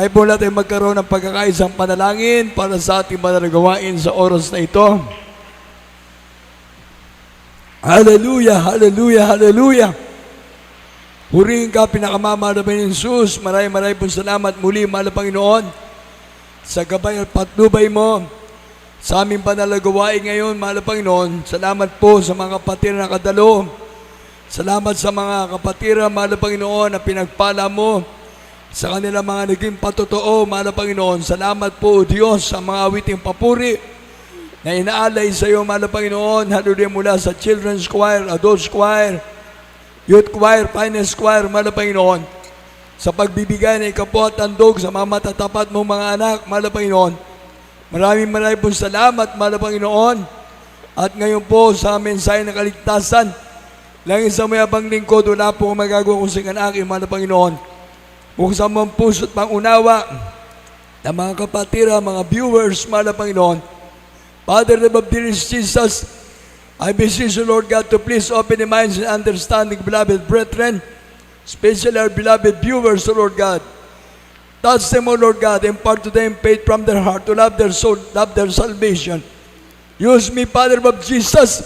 Tayo po natin magkaroon ng pagkakaisang panalangin para sa ating managawain sa oras na ito. Hallelujah, hallelujah, hallelujah. Purihin ka, pinakamamahal na Panginoon Jesus. Maraming pong salamat muli, mahal na Panginoon, sa gabay at patnubay mo sa aming panalagawain ngayon, mahal na Panginoon. Salamat po sa mga kapatid na nakadalo. Salamat sa mga kapatid, mahal na Panginoon, na pinagpala mo sa kanila mga naging patotoo, mahal na Panginoon. Salamat po, Diyos, sa mga awiting papuri na inaalay sa iyo, mahal na Panginoon. Hallelujah, mula sa Children's Choir, Adults Choir, Youth Choir, Finance Choir, mahal na Panginoon, sa pagbibigay ng ikapo at handog sa mga matatapat mong mga anak, mahal na Panginoon. Maraming pong salamat, mahal na Panginoon. At ngayon po sa mensahe ng kaligtasan, langit sa mayabang lingkod, wala po kung magagawa kung singan aking, mahal na Panginoon. Buksan mo ang puso at pangunawa ng mga kapatira, mga viewers, mahal na Panginoon. Father, in the name of Jesus, I beseech you, Lord God, to please open the minds and understanding, beloved brethren, especially our beloved viewers, Lord God. Touch them, O Lord God, impart to them faith from their heart to love their soul, love their salvation. Use me, Father of Jesus,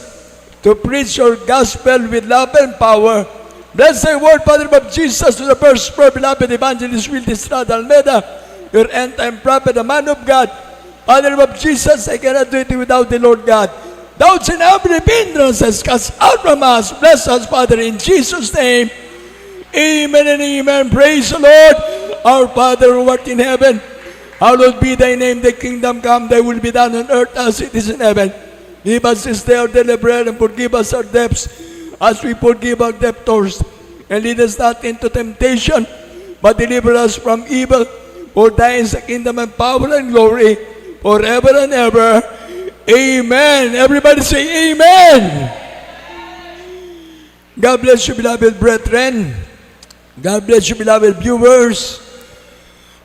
to preach your gospel with love and power. Bless thy word, Father of Jesus, to the first beloved evangelist Wilde Estrada Almeida, your end-time prophet, a man of God. Father of Jesus, I cannot do it without the Lord God. Doubts and every hindrances cast out from us. Bless us, Father, in Jesus' name. Amen and amen. Praise the Lord. Our Father who art in heaven, hallowed be thy name. Thy kingdom come, thy will be done on earth as it is in heaven. Give us this day our daily bread, and forgive us our debts as we forgive our debtors. And lead us not into temptation, but deliver us from evil. For thine is the kingdom and power and glory, forever and ever. Amen. Everybody say amen. God bless you, beloved brethren. God bless you, beloved viewers.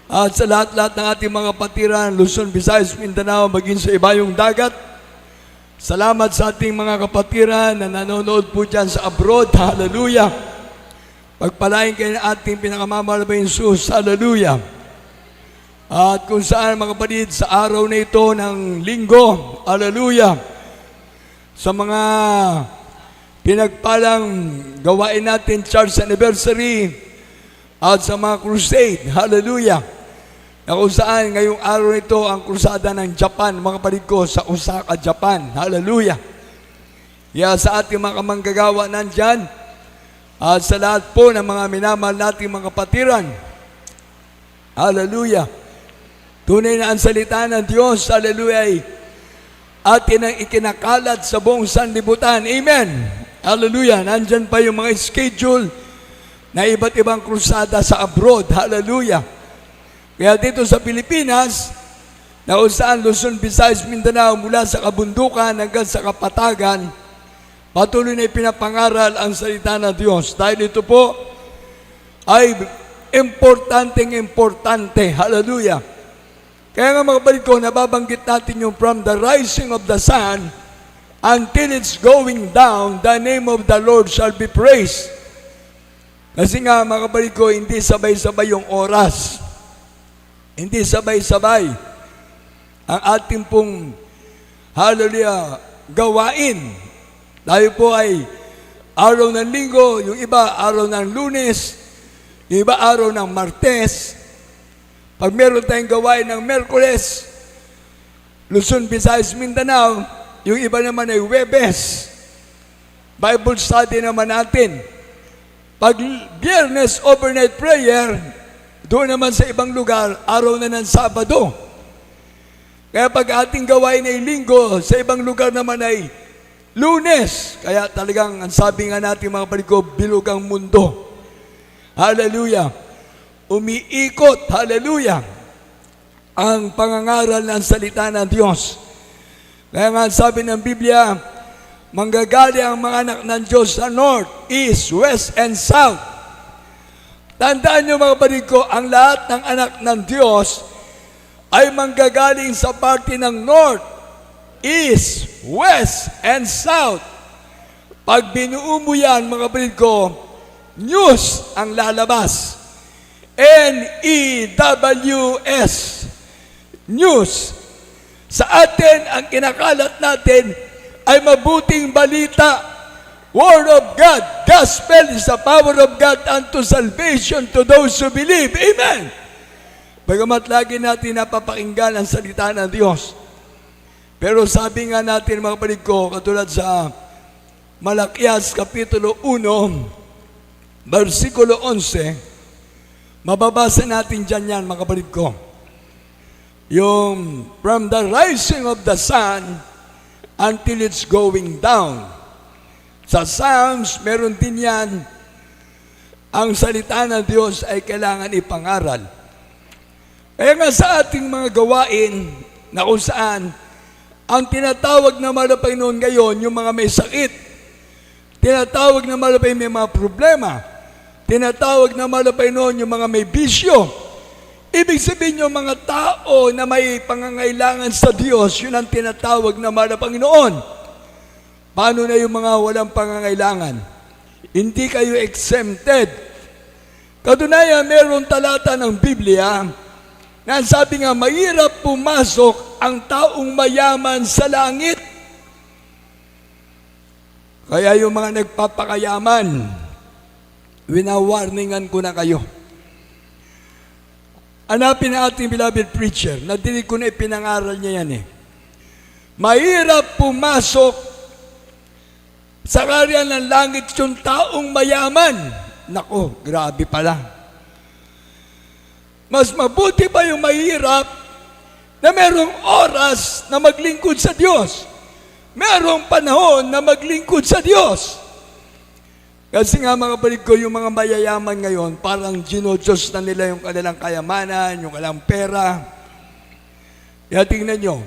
At sa lahat-lahat ng ating mga patiran, Luzon, Visayas, Mindanao, maging sa ibayong dagat. Salamat sa ating mga kapatiran na nanonood po dyan sa abroad. Hallelujah. Pagpalain kayo ng ating pinakamamahal na Jesus. Hallelujah. At kung saan mga kapatid, sa araw na ito ng linggo, hallelujah, sa mga pinagpalang gawain natin, church anniversary, at sa mga crusade, hallelujah, na kung saan ngayong araw nito ang krusada ng Japan, mga kapatid ko, sa Osaka, Japan, hallelujah. Kaya sa ating mga kamanggagawa nandyan, at sa lahat po ng mga minamahal nating mga kapatiran, hallelujah, tunay na ang salita ng Diyos, hallelujah, ay atin ang ikinakalat sa buong sanlibutan. Amen. Hallelujah. Nandyan pa yung mga schedule na iba't ibang krusada sa abroad. Hallelujah. Kaya dito sa Pilipinas, na kung saan Luzon, Visayas, Mindanao, mula sa kabundukan hanggang sa kapatagan, patuloy na ipinapangaral ang salita ng Diyos. Dahil ito po ay importante. Hallelujah. Kaya nga mga kapatid ko, nababanggit natin yung from the rising of the sun until it's going down, the name of the Lord shall be praised. Kasi nga mga kapatid ko, hindi sabay-sabay yung oras. Hindi sabay-sabay ang ating pong, hallelujah, gawain. Tayo po ay araw ng linggo, yung iba araw ng Lunes, yung iba araw ng Martes. Pag meron tayong gawain ng Merkules, Luzon, Visayas, Mindanao, yung iba naman ay Huwebes. Bible study naman natin. Pag Biyernes, overnight prayer, doon naman sa ibang lugar, araw na ng Sabado. Kaya pag ating gawain ay linggo, sa ibang lugar naman ay Lunes. Kaya talagang, ang sabi nga natin mga paligo, bilog ang mundo. Hallelujah. Umiikot, hallelujah, ang pangangaral ng salita ng Diyos. Kaya nga sabi ng Biblia, manggagali ang mga anak ng Diyos sa North, East, West, and South. Tandaan nyo mga kapatid ko, ang lahat ng anak ng Diyos ay manggagaling sa parte ng North, East, West, and South. Pag binuo mo yan mga kapatid ko, news ang lalabas. NEWS, News. Sa atin, ang kinakalat natin ay mabuting balita. Word of God. Gospel is the power of God unto salvation to those who believe. Amen. Bagamat lagi natin napapakinggan ang salita ng Diyos. Pero sabi nga natin mga kapatid ko, katulad sa Malakias Kapitulo 1, versikulo 11, mababasa natin dyan yan mga kapatid ko. Yung from the rising of the sun until it's going down. Sa Psalms, meron din yan, ang salita ng Diyos ay kailangan ipangaral. Kaya nga sa ating mga gawain, na kung saan, ang tinatawag na mahal na Panginoon ngayon, yung mga may sakit, tinatawag na mahal na Panginoon may mga problema, tinatawag na mahal na Panginoon yung mga may bisyo. Ibig sabihin yung mga tao na may pangangailangan sa Diyos, yun ang tinatawag na mahal na Panginoon. Paano na yung mga walang pangangailangan? Hindi kayo exempted. Katunayan, meron talata ng Biblia na sabi nga, mahirap pumasok ang taong mayaman sa langit. Kaya yung mga nagpapakayaman, winawarningan ko na kayo. Hanapin na ating beloved preacher, nadinig ko na ipinangaral niya yan eh. Mahirap pumasok sa karyan ng langit yung taong mayaman. Nako, grabe pala. Mas mabuti pa yung mahirap na merong oras na maglingkod sa Diyos. Merong panahon na maglingkod sa Diyos. Kasi nga mga kapatid ko, yung mga mayayaman ngayon, parang ginodiyos na nila yung kanilang kayamanan, yung kanilang pera. Kaya tingnan nyo,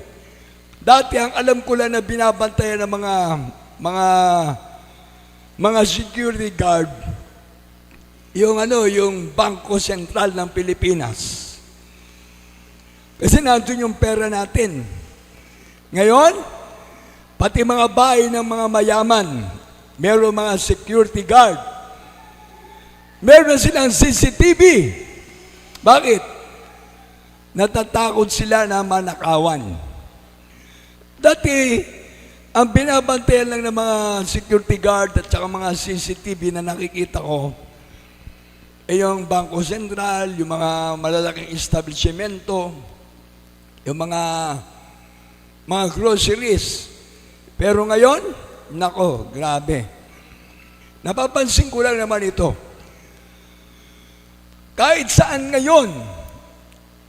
dati ang alam ko lang na binabantayan ng mga security guard, yung Bangko Sentral ng Pilipinas. Kasi nandun yung pera natin. Ngayon, pati mga bahay ng mga mayaman, meron mga security guard. Meron silang CCTV. Bakit? Natatakot sila na manakawan. Dati, ang binabantayan lang ng mga security guard at saka mga CCTV na nakikita ko, ay yung Bangko Sentral, yung mga malalaking establishmento, yung mga groceries. Pero ngayon, nako, grabe. Napapansin ko lang naman ito. Kahit saan ngayon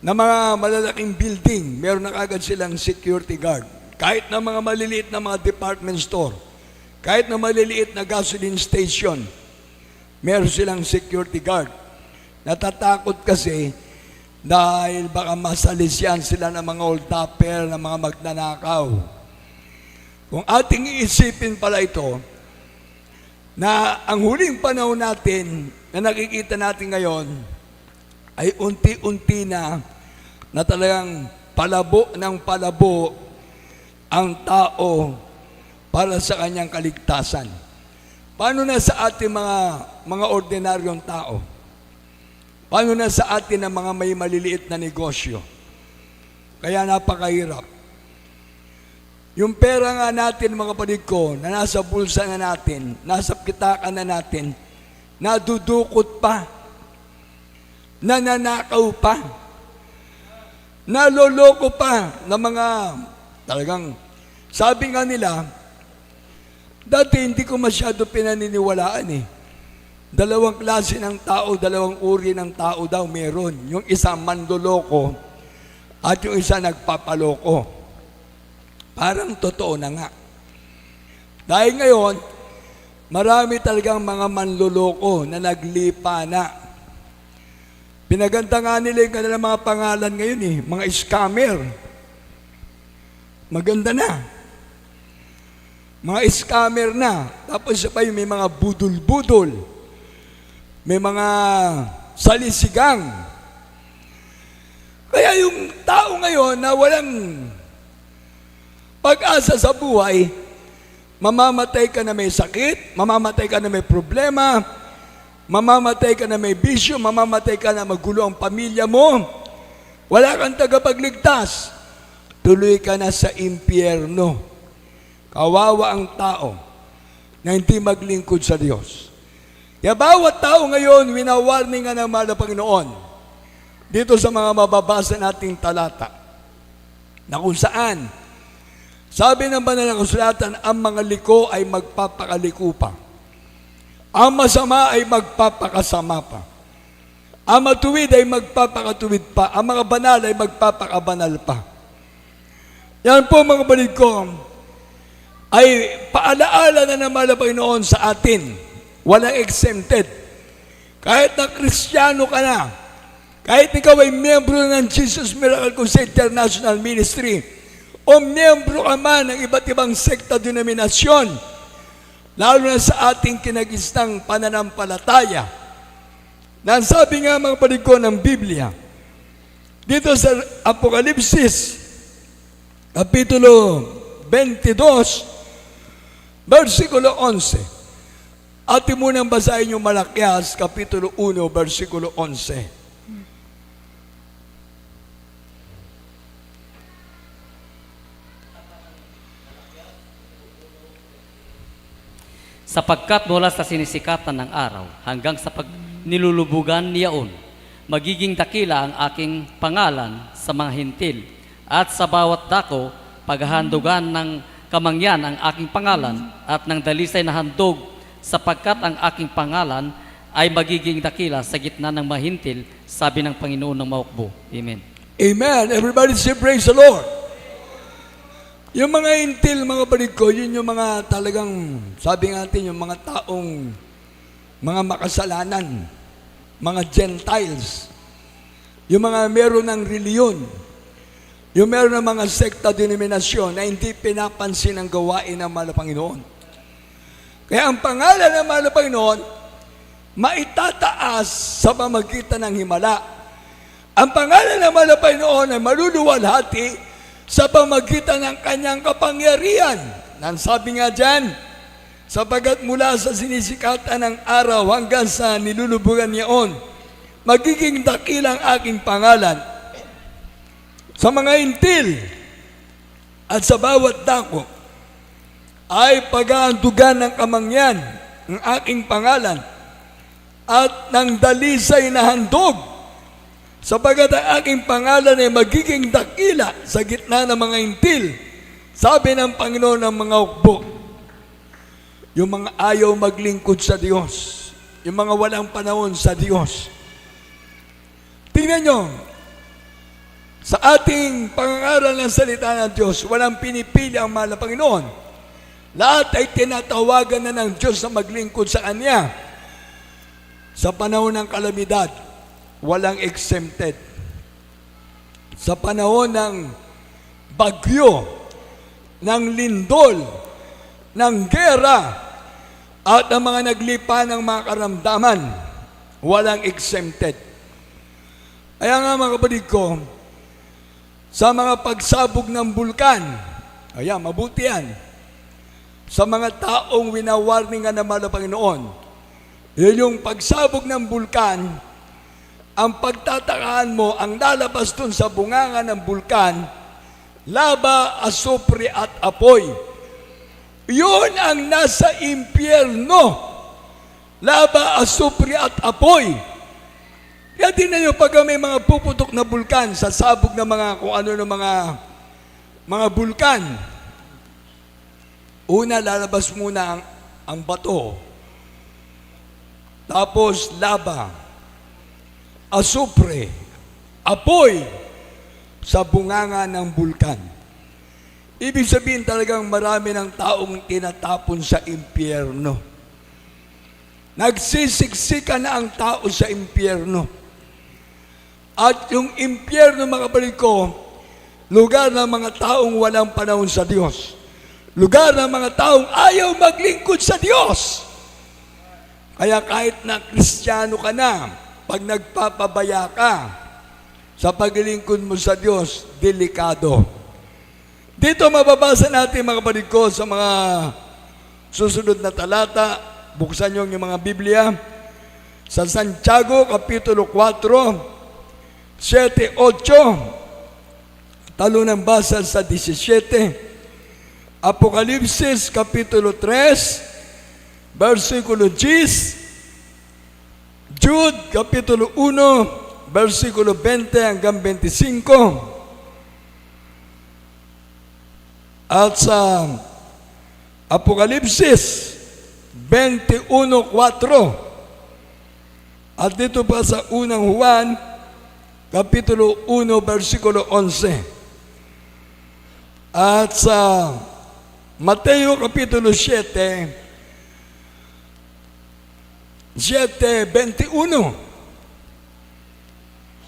na mga malalaking building, meron na kagad silang security guard. Kahit na mga maliliit na mga department store, kahit na maliliit na gasoline station, meron silang security guard. Natatakot kasi dahil baka masalisiyan sila ng mga old-topper, ng mga magnanakaw. Kung ating iisipin pala ito, na ang huling panahon natin na nakikita natin ngayon ay unti-unti na talagang palabo ng palabo ang tao para sa kanyang kaligtasan. Paano na sa ating mga ordinaryong tao? Paano na sa atin ang mga may maliliit na negosyo? Kaya napakahirap. Yung pera nga natin, mga kapatid ko, na nasa bulsa na natin, nasa kitakan na natin, nadudukot pa, nananakaw pa, naloloko pa ng mga talagang, sabi nga nila, dati hindi ko masyado pinaniniwalaan eh. Dalawang klase ng tao, dalawang uri ng tao daw meron. Yung isa manloloko at yung isa nagpapaloko. Parang totoo na nga. Dahil ngayon, marami talagang mga manloloko na naglipa na. Pinaganda nga nila yung kanilang mga pangalan ngayon eh, mga scammer. Maganda na. Mga scammer na. Tapos pa yung may mga budol-budol. May mga salisigang. Kaya yung tao ngayon na walang pag-asa sa buhay, mamamatay ka na may sakit, mamamatay ka na may problema, Mamamatay ka na may bisyo, mamamatay ka na magulo ang pamilya mo. Wala kang tagapagligtas. Tuloy ka na sa impyerno. Kawawa ang tao na hindi maglingkod sa Diyos. Kaya bawat tao ngayon, winawarning nga ng mahal na Panginoon dito sa mga mababasa nating talata na kung saan sabi ng banal na kasulatan, ang mga liko ay magpapakaliko pa. Ang masama ay magpapakasama pa. Ang matuwid ay magpapakatuwid pa. Ang mga banal ay magpapakabanal pa. Yan po mga kapatid ko, ay paalaala na naman ng Panginoon sa atin. Walang exempted. Kahit na Kristiyano ka na, kahit ikaw ay miyembro ng Jesus Miracle Crusade International Ministry, o miyembro ka man ng iba't ibang sekta denominasyon, lalo na sa ating kinagisnang pananampalataya, na sabi nga mga kapatid ko ng Biblia, dito sa Apokalipsis, Kapitulo 22, versikulo 11. Atin munang basahin yung Malakias, Kapitulo 1, versikulo 11. Sapagkat mula sa sinisikatan ng araw hanggang sa nilulubugan niyaon, magiging dakila ang aking pangalan sa mga hintil, at sa bawat dako, paghahandugan ng kamangyan ang aking pangalan at ng dalisay na handog, sapagkat ang aking pangalan ay magiging dakila sa gitna ng mahintil, sabi ng Panginoon ng Maukbo. Amen. Amen. Everybody say praise the Lord. Yung mga intil, mga kapatid ko, yun yung mga talagang, sabi natin, yung mga taong, mga makasalanan, mga Gentiles, yung mga meron ng reliyon, yung meron ng mga sekta denominasyon na hindi pinapansin ang gawain ng mahal na Panginoon. Kaya ang pangalan ng mahal na Panginoon, maitataas sa pamagitan ng himala. Ang pangalan ng mahal na Panginoon ay maluluwalhati sa pamagitan ng kanyang kapangyarihan. Nang sabi nga dyan, sapagat mula sa sinisikatan ng araw hanggang sa nilulubugan niyaon, magiging dakilang aking pangalan sa mga intil at sa bawat dako ay paghahandugan ng kamangyan ng aking pangalan at ng dalisay na handog, sapagat ang aking pangalan ay magiging dakila sa gitna ng mga intil, sabi ng Panginoon ng mga hukbo. Yung mga ayaw maglingkod sa Diyos, yung mga walang panahon sa Diyos. Tingnan nyo, sa ating pangangaral ng salita ng Diyos, walang pinipili ang mahal na Panginoon. Lahat ay tinatawagan na ng Diyos na maglingkod sa Kanya. Sa panahon ng kalamidad, walang exempted. Sa panahon ng bagyo, ng lindol, ng gera, at ang mga naglipa ng mga karamdaman, walang exempted. Kaya nga mga kapatid ko, sa mga pagsabog ng bulkan, ayan, mabuti yan. Sa mga taong winawarningan ng mahal na Panginoon, yun yung pagsabog ng bulkan, ang pagtatakaan mo, ang lalabas dun sa bunganga ng bulkan, lava, asupre at apoy. Yun ang nasa impyerno. Lava, asupre at apoy. Kaya tingnan nyo, pag may mga puputok na bulkan, sa sabog ng mga kung ano ng mga bulkan, una, lalabas muna ang bato. Tapos, lava, asupre, apoy sa bunganga ng bulkan. Ibig sabihin talagang marami ng taong tinatapon sa impyerno. Nagsisiksikan na ang tao sa impyerno. At yung impyerno, mga kapatid ko, lugar ng mga taong walang panahon sa Diyos. Lugar ng mga taong ayaw maglingkod sa Diyos. Kaya kahit na Kristiyano ka na, pag nagpapabaya ka sa paglingkod mo sa Diyos, delikado. Dito mababasa natin, mga kapatid ko, sa mga susunod na talata, buksan nyo yung mga Biblia, Sa Santiago, Kapitulo 4, 7, 8, talo ng basa sa 17, Apokalipsis, Kapitulo 3, versikulo 10, Jude, Kapitulo 1, versikulo 20 hanggang 25, at sa Apokalipsis 21:4, at dito pa sa unang Juan Kapitulo 1 versikulo 11, at sa Mateo Kapitulo 7:21.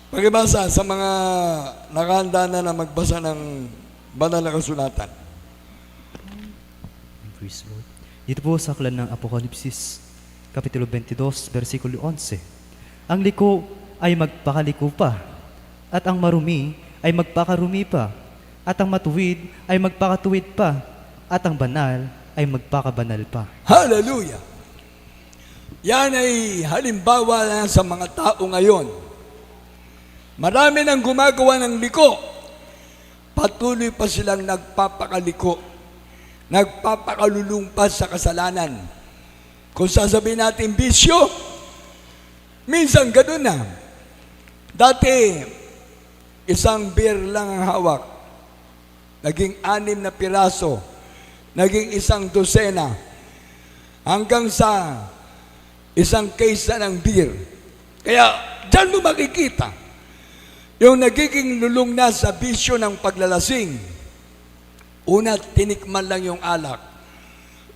Pakibasa sa mga nakahanda na magbasa ng banal na kasulatan. Praise Lord. Dito po sa aklat ng Apokalipsis, Kapitulo 22, versikulo 11. Ang liko ay magpakaliko pa, at ang marumi ay magpakarumi pa, at ang matuwid ay magpakatuwid pa, at ang banal ay magpakabanal pa. Hallelujah! Yan ay halimbawa na sa mga tao ngayon. Marami nang gumagawa ng liko. Patuloy pa silang nagpapakaliko, nagpapakalulungpas sa kasalanan. Kung sasabihin natin bisyo, minsan ganun na. Dati, isang beer lang ang hawak. Naging 6 na piraso. Naging 1 dosena. Hanggang sa isang case na ng beer. Kaya, dyan mo makikita yung nagiging lulong na sa bisyo ng paglalasing. Una, tinikman lang yung alak.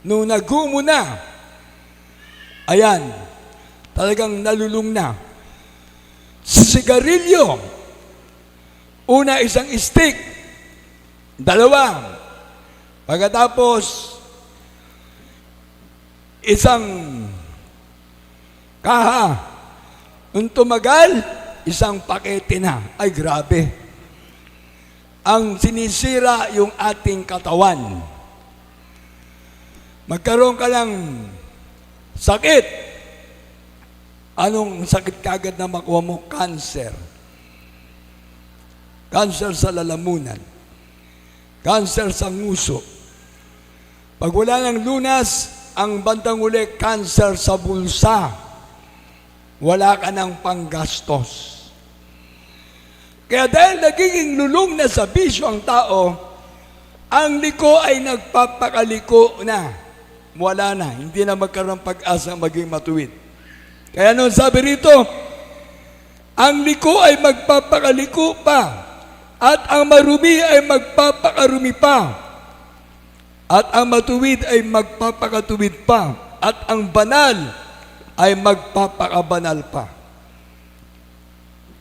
Nung nagumo na, ayan, talagang nalulung na. Sigarilyo, una isang stick, 2. Pagkatapos, isang kaha. Nung tumagal, isang pakete na. Ay, grabe. Ang sinisira yung ating katawan. Magkaroon ka ng sakit. Anong sakit kagad na makuha mo? Cancer. Cancer sa lalamunan. Cancer sa nguso. Pag wala ng lunas, ang bandang uli, cancer sa bulsa. Wala ka ng panggastos. Kaya dahil nagiging lulong na sa bisyo ang tao, ang liko ay nagpapakaliko na. Wala na. Hindi na magkaroon pag-asa maging matuwid. Kaya nung sabi rito, ang liko ay magpapakaliko pa, at ang marumi ay magpapakarumi pa, at ang matuwid ay magpapakatuwid pa, at ang banal ay magpapakabanal pa.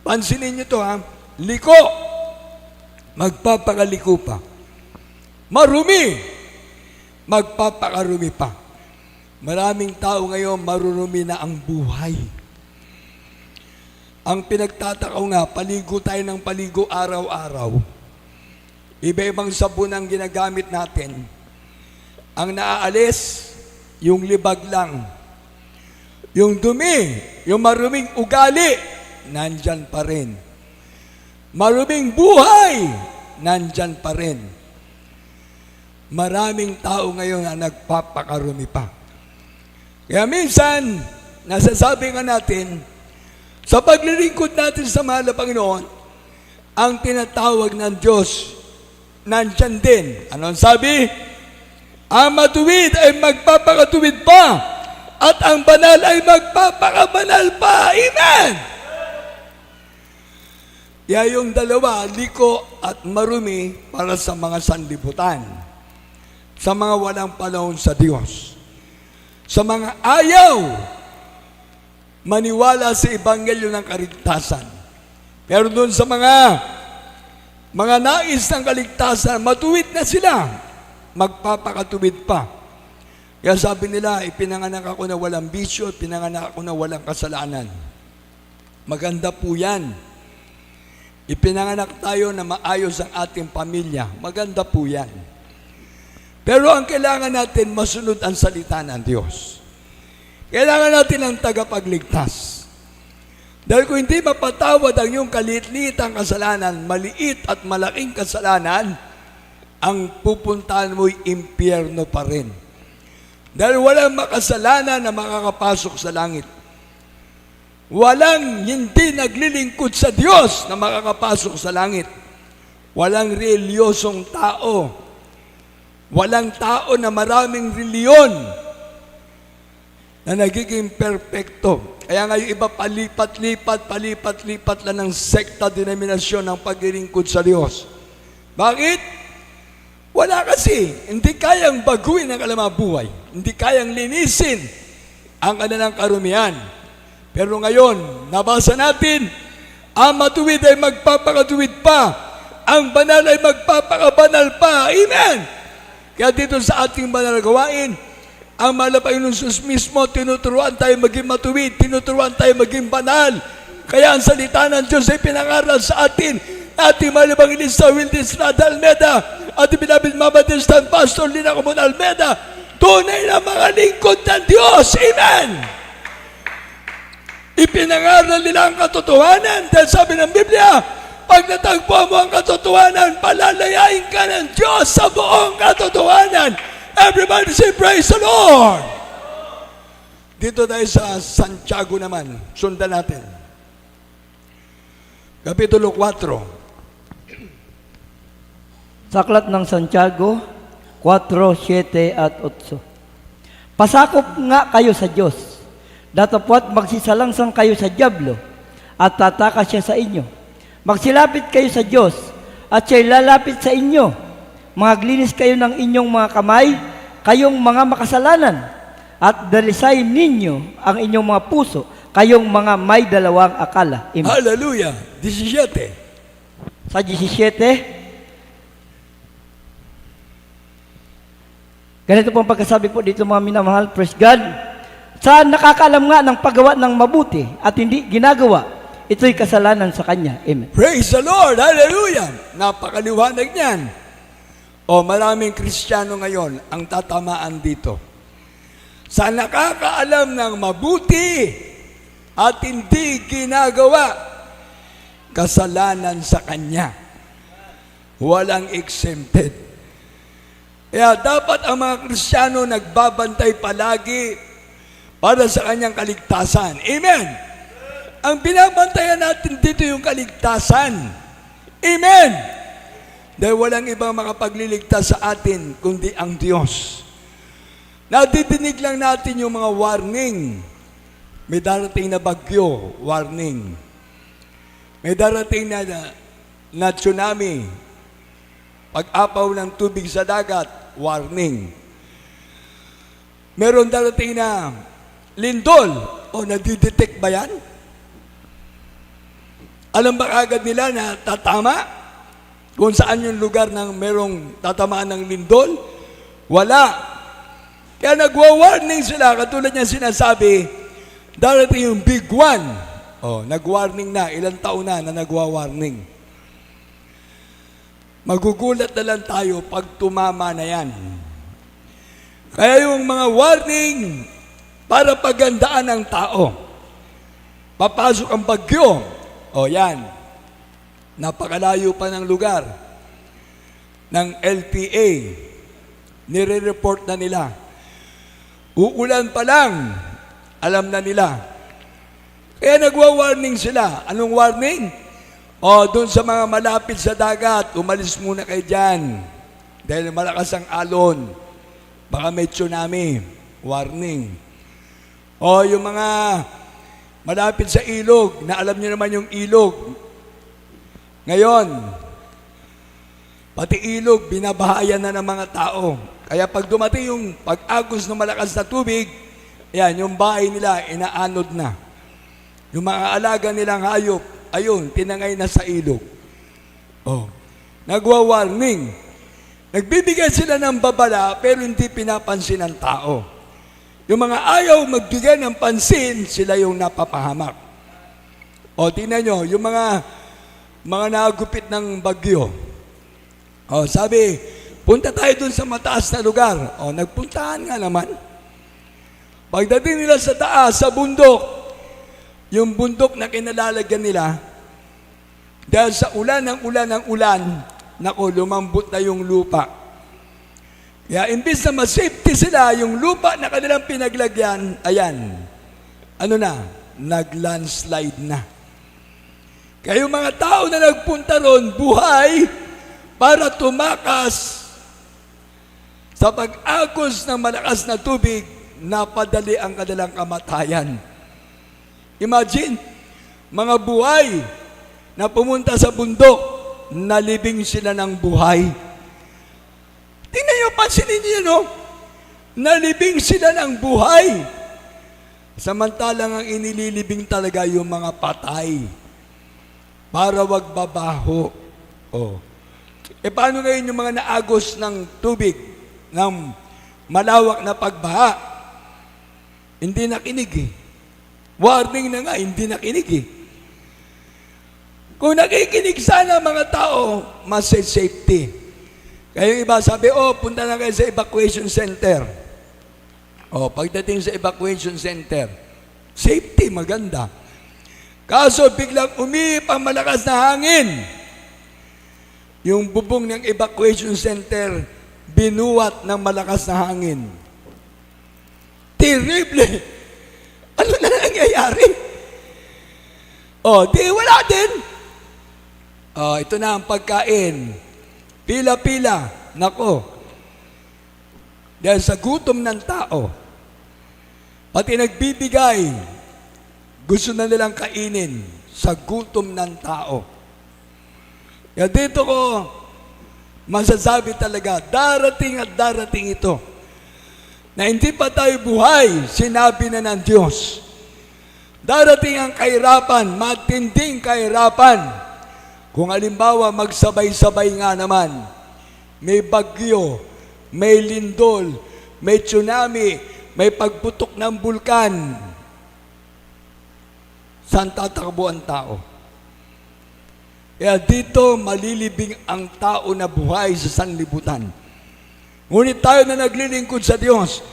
Pansinin niyo to, ha? Liko, magpapakaliko pa. Marumi, magpapakarumi pa. Maraming tao ngayon marurumi na ang buhay. Ang pinagtatakaw nga, paligo tayo ng paligo araw-araw. Iba-ibang sabon ang ginagamit natin. Ang naaalis, yung libag lang. Yung dumi, yung maruming ugali, nandyan pa rin. Maruming buhay, nandyan pa rin. Maraming tao ngayon na nagpapakarumi pa. Kaya minsan, nasasabi nga natin, sa paglilingkod natin sa mahal na Panginoon, ang tinatawag ng Diyos, nandyan din. Ano ang sabi? Ang matuwid ay magpapakatuwid pa, at ang banal ay magpapakabanal pa. Amen! Kaya yung dalawa, liko at marumi, para sa mga sanlibutan, sa mga walang panahon sa Diyos, sa mga ayaw maniwala sa Ebanghelyo ng kaligtasan. Pero doon sa mga nais ng kaligtasan, matuwid na sila, magpapakatuwid pa. Kaya sabi nila, ipinanganak ako na walang bisyo, ipinanganak ako na walang kasalanan. Maganda po yan. Ipinanganak tayo na maayos ang ating pamilya. Maganda po yan. Pero ang kailangan natin, masunod ang salita ng Diyos. Kailangan natin ang tagapagligtas. Dahil kung hindi mapatawad ang iyong kaliit-liitang kasalanan, maliit at malaking kasalanan, ang pupuntahan mo'y impyerno pa rin. Dahil walang makasalanan na makakapasok sa langit. Walang hindi naglilingkod sa Diyos na makakapasok sa langit. Walang reliyosong tao. Walang tao na maraming reliyon na nagiging perpekto. Kaya ngayon iba palipat-lipat lang ng sekta, denominasyon ng paglilingkod sa Diyos. Bakit? Wala kasi. Hindi kayang baguhin ang kanilang buhay. Hindi kayang linisin ang kanilang karumihan. Pero ngayon, nabasa natin, ang matuwid ay magpapakatuwid pa. Ang banal ay magpapakabanal pa. Amen! Kaya dito sa ating banal na gawain, ang mahal na Panginoon Jesus mismo, tinuturuan tayo maging matuwid, tinuturuan tayo maging banal. Kaya ang salita ng Diyos ay pinangaral sa atin. Ating mahal na Evangelista Wilden Estrada Almeda at ibinabit Mabatistan Pastor Lina Comon Almeda, tunay na mga lingkod ng Diyos. Amen! Ipinangaral nila ang katotohanan dahil sabi ng Biblia, pag natagpuan mo ang katotohanan, palalayain ka ng Diyos sa buong katotohanan. Everybody say, praise the Lord! Dito tayo sa Santiago naman. Sundan natin. Kapitulo 4. Sa aklat ng Santiago 4:7 at 8. Pasakop nga kayo sa Diyos, datapwat magsisalangsang kayo sa dyablo, at tatakas siya sa inyo. Magsilapit kayo sa Diyos, at siya'y lalapit sa inyo. Maglinis kayo ng inyong mga kamay, kayong mga makasalanan, at dalisayin ninyo ang inyong mga puso, kayong mga may dalawang akala. Amen. Hallelujah! 17. Sa 17, ganito pong pagkasabi po dito mga minamahal, praise God. Sa nakakaalam nga ng paggawa ng mabuti at hindi ginagawa, ito'y kasalanan sa Kanya. Amen. Praise the Lord! Hallelujah! Napakaliwanag niyan. O maraming Kristiyano ngayon ang tatamaan dito. Sa nakakaalam ng mabuti at hindi ginagawa, kasalanan sa Kanya. Walang exempted. Kaya dapat ang mga Kristiyano nagbabantay palagi para sa kanyang kaligtasan. Amen! Ang binabantayan natin dito yung kaligtasan. Amen! Dahil walang ibang makapagliligtas sa atin kundi ang Diyos. Nadidinig lang natin yung mga warning. May darating na bagyo, warning. May darating na tsunami. Pag-apaw ng tubig sa dagat, warning. Meron darating na lindol. O, nadidetect ba yan? Alam ba kagad nila na tatama? Kung saan yung lugar ng merong tatamaan ng lindol? Wala. Kaya nagwa-warning sila. Katulad niya sinasabi, darating yung big one. O, nag-warning na. Ilang taon na nagwa-warning. Magugulat na lang tayo pag tumama na yan. Kaya yung mga warning para pagandaan ng tao. Papasok ang bagyo. O yan. Napakalayo pa ng lugar ng LPA. Nire-report na nila. Uulan pa lang. Alam na nila. Kaya nagwa-warning sila. Anong warning? O, doon sa mga malapit sa dagat, umalis muna kayo dyan. Dahil malakas ang alon. Baka may tsunami. Warning. O, yung mga malapit sa ilog, na alam niyo naman yung ilog. Ngayon, pati ilog, binabahayan na ng mga tao. Kaya pag dumating yung pag-agos ng malakas na tubig, yan, yung bahay nila, inaanod na. Yung mga alaga nilang hayop, ayun, tinangay na sa ilog. Oh, nagwa-warning. Nagbibigay sila ng babala, pero hindi pinapansin ng tao. Yung mga ayaw magbigay ng pansin, sila yung napapahamak. O, tingnan nyo, yung mga nagupit ng bagyo. O, sabi, punta tayo dun sa mataas na lugar. O, nagpuntahan nga naman. Pagdating nila sa taas, sa bundok, yung bundok na kinalalagyan nila, dahil sa ulan ng ulan, naku, lumambot na yung lupa. Kaya imbis na ma-safety sila, yung lupa na kanilang pinaglagyan, ayan, ano na, nag-landslide na. Kaya yung mga tao na nagpunta ron, buhay, para tumakas sa pag-agos ng malakas na tubig, napadali ang kanilang kamatayan. Imagine, mga buhay na pumunta sa bundok, nalibing sila ng buhay. Tingnan niyo, pansinin niyo, no? Nalibing sila ng buhay. Samantalang ang inililibing talaga yung mga patay para wag babaho. Oh. E paano ngayon yung mga naagos ng tubig, ng malawak na pagbaha? Hindi nakinig eh. Warning na nga, hindi nakinig eh. Kung nakikinig sana mga tao, mas safety. Kaya yung iba sabi, punta na kayo sa evacuation center. Pagdating sa evacuation center, safety, maganda. Kaso biglang umihip ang malakas na hangin. Yung bubong ng evacuation center, binuwat ng malakas na hangin. Terrible! Ano na nangyayari? Di wala din. Ito na ang pagkain. Pila-pila. Nako. Dahil sa gutom ng tao, pati nagbibigay, gusto na nilang kainin sa gutom ng tao. Kaya dito ko masasabi talaga, darating at darating ito, na hindi pa tayo buhay, sinabi na ng Diyos. Darating ang kahirapan, matinding kahirapan. Kung halimbawa magsabay-sabay nga naman, may bagyo, may lindol, may tsunami, may pagputok ng bulkan, saan tatakbo ang tao? Kaya dito malilibing ang tao na buhay sa sanlibutan. Ngunit tayo na naglilingkod sa Diyos,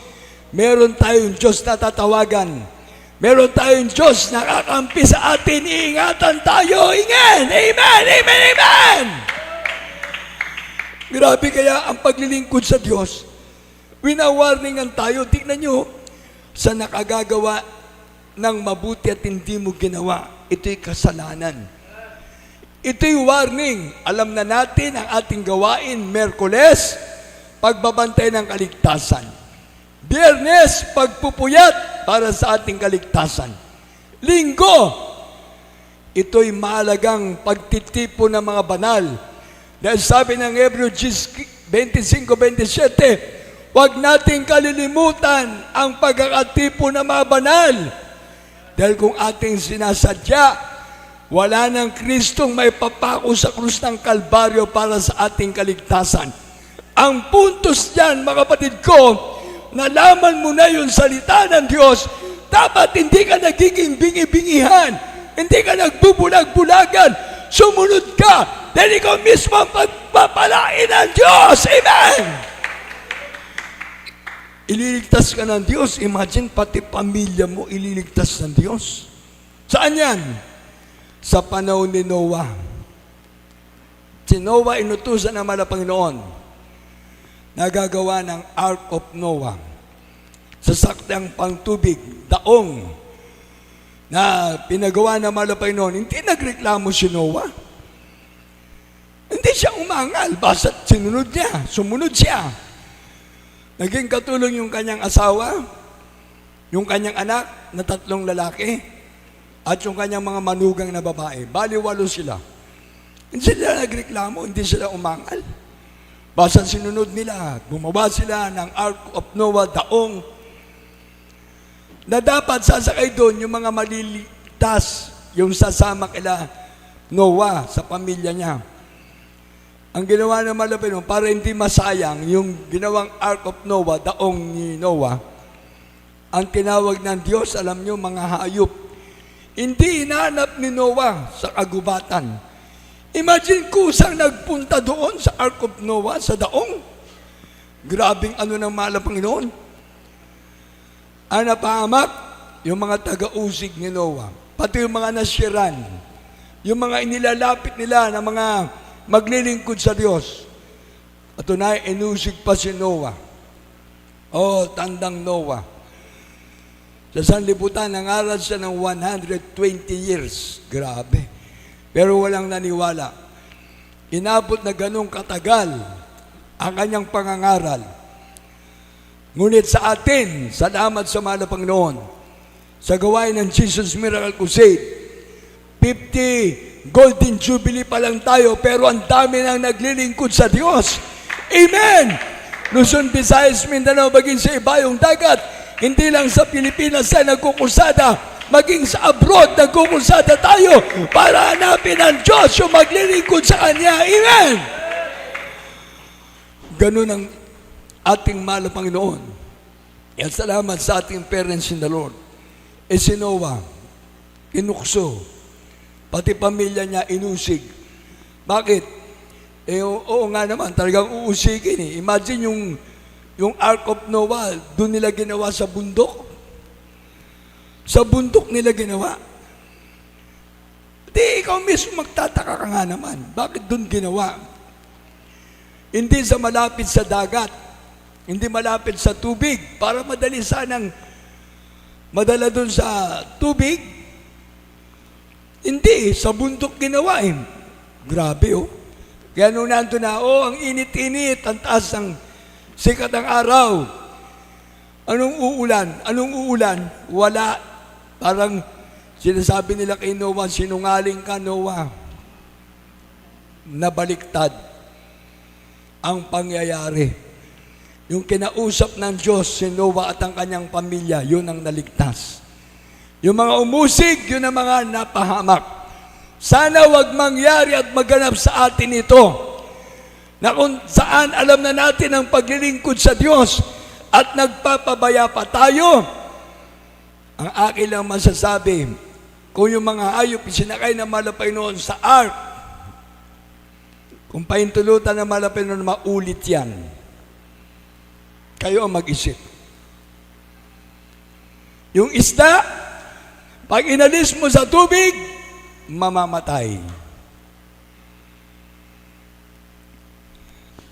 meron tayong Diyos na tatawagan. Meron tayong Diyos na kakampi sa atin, iingatan tayo, ingen! Amen! Amen! Amen! Grabe kaya ang paglilingkod sa Diyos. Winawarningan tayo. Tignan nyo, sa nakagagawa ng mabuti at hindi mo ginawa, ito'y kasalanan. Ito'y warning. Alam na natin ang ating gawain, Merkules, pagbabantay ng kaligtasan. Biyernes, pagpupuyat para sa ating kaligtasan. Linggo, ito'y mahalagang pagtitipo ng mga banal. Dahil sabi ng Hebreo 25:27, huwag nating kalilimutan ang pagkakatipo ng mga banal. Dahil kung ating sinasadya, wala ng Kristong may papako sa krus ng Kalbaryo para sa ating kaligtasan. Ang puntos diyan, mga kapatid ko, nalaman mo na yung salita ng Diyos, dapat hindi ka nagiging bingi-bingihan, hindi ka nagbubulag-bulagan, sumunod ka, dahil ikaw mismo ang pagpapalain ng Diyos. Amen! Ililigtas ka ng Diyos. Imagine, pati pamilya mo ililigtas ng Diyos. Saan yan? Sa panahon ni Noah. Si Noah inutusan naman ng Panginoon, nagagawa ng Ark of Noah. Sasaktang pangtubig, daong, na pinagawa ng malapay noon. Hindi nagreklamo si Noah. Hindi siya umangal, basta't sumunod siya. Naging katulong yung kanyang asawa, yung kanyang anak na 3 lalaki, at yung kanyang mga manugang na babae. Bali 8 sila. Hindi sila nagreklamo, hindi sila umangal. Basta sinunod nila, gumawa sila ng Ark of Noah, daong, na dapat sasakay doon yung mga maliligtas, yung sasama kila Noah sa pamilya niya. Ang ginawa ng Malapino, para hindi masayang yung ginawang Ark of Noah, daong ni Noah, ang tinawag ng Diyos, alam nyo, mga hayop. Hindi hinahanap ni Noah sa kagubatan. Imagine kusang nagpunta doon sa Ark of Noah, sa daong. Grabing ano ng mahal ng Panginoon. Ang napahamak, yung mga taga-usig ni Noah. pati yung mga nasyiran, yung mga inilalapit nila na mga maglilingkod sa Diyos. At tunay, inusig pa si Noah. Oh, tandang Noah. Sa sanlibutan, nangaral siya ng 120 years. Grabe. Pero walang naniwala. Inabot na ganong katagal ang kanyang pangangaral. Ngunit sa atin, salamat sa mahal na Panginoon, sa gawain ng Jesus Miracle Crusade, 50 Golden Jubilee pa lang tayo, pero ang dami nang naglilingkod sa Diyos. Amen! Luzon, Visayas, Mindanao, maging sa ibayong dagat, hindi lang sa Pilipinas tayo nagkukusada, maging sa abroad nagkukusada tayo para hanapin ang Diyos yung maglilingkod sa Kanya. Amen! Ganun ang ating mahal na Panginoon. At salamat sa ating parents in the Lord. Si Noah, inukso, pati pamilya niya inusig. Bakit? Oo nga naman, talagang uusigin eh. Imagine yung Ark of Noah, doon nila ginawa sa bundok. Sa bundok nila ginawa. Di, ikaw mismo magtataka ka nga naman. Bakit doon ginawa? Hindi sa malapit sa dagat. Hindi malapit sa tubig. Para madali sanang madala doon sa tubig. Hindi, sa bundok ginawa eh. Grabe oh. Kaya nung nandun na, ang init-init, ang taas ng sikat ng araw. Anong uulan? Anong uulan? Wala. Parang sinasabi nila kay Noah, sinungaling ka, Noah. Nabaliktad ang pangyayari. Yung kinausap ng Diyos, si Noah at ang kanyang pamilya, yun ang naligtas. Yung mga umusig, yun ang mga napahamak. Sana wag mangyari at maganap sa atin ito, na kung saan alam na natin ang paglilingkod sa Diyos at nagpapabaya pa tayo. Ang akin lang masasabi, kung yung mga hayop isinakay na malapay noon sa ark, kung paintulutan na malapay noon, maulit yan. Kayo ang mag-isip. Yung isda, pag inalis mo sa tubig, mamamatay.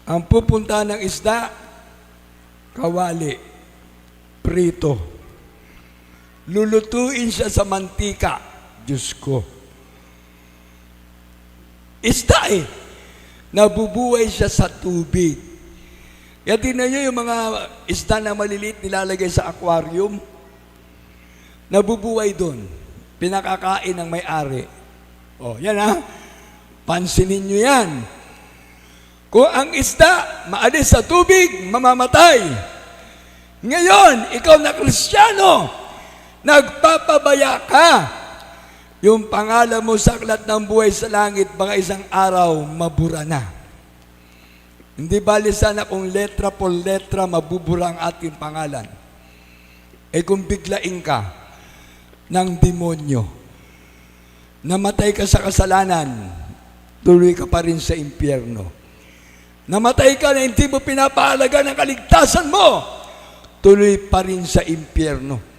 Ang pupunta ng isda, kawali, prito. Lulutuin siya sa mantika. Diyos ko. Isda eh. Nabubuhay siya sa tubig. Kaya tingnan nyo yung mga isda na maliliit nilalagay sa aquarium. Nabubuhay doon. Pinakakain ng may-ari. Yan ha. Pansinin nyo yan. Kung ang isda maalis sa tubig, mamamatay. Ngayon, ikaw na Kristiyano, nagpapabaya ka. Yung pangalan mo sa aklat ng buhay sa langit, baka isang araw, mabura na. Hindi bali sana kung letra por letra mabubura ang ating pangalan. Kung biglain ka ng demonyo, namatay ka sa kasalanan, tuloy ka pa rin sa impyerno. Namatay ka na hindi mo pinapaalaga ng kaligtasan mo, tuloy pa rin sa impyerno.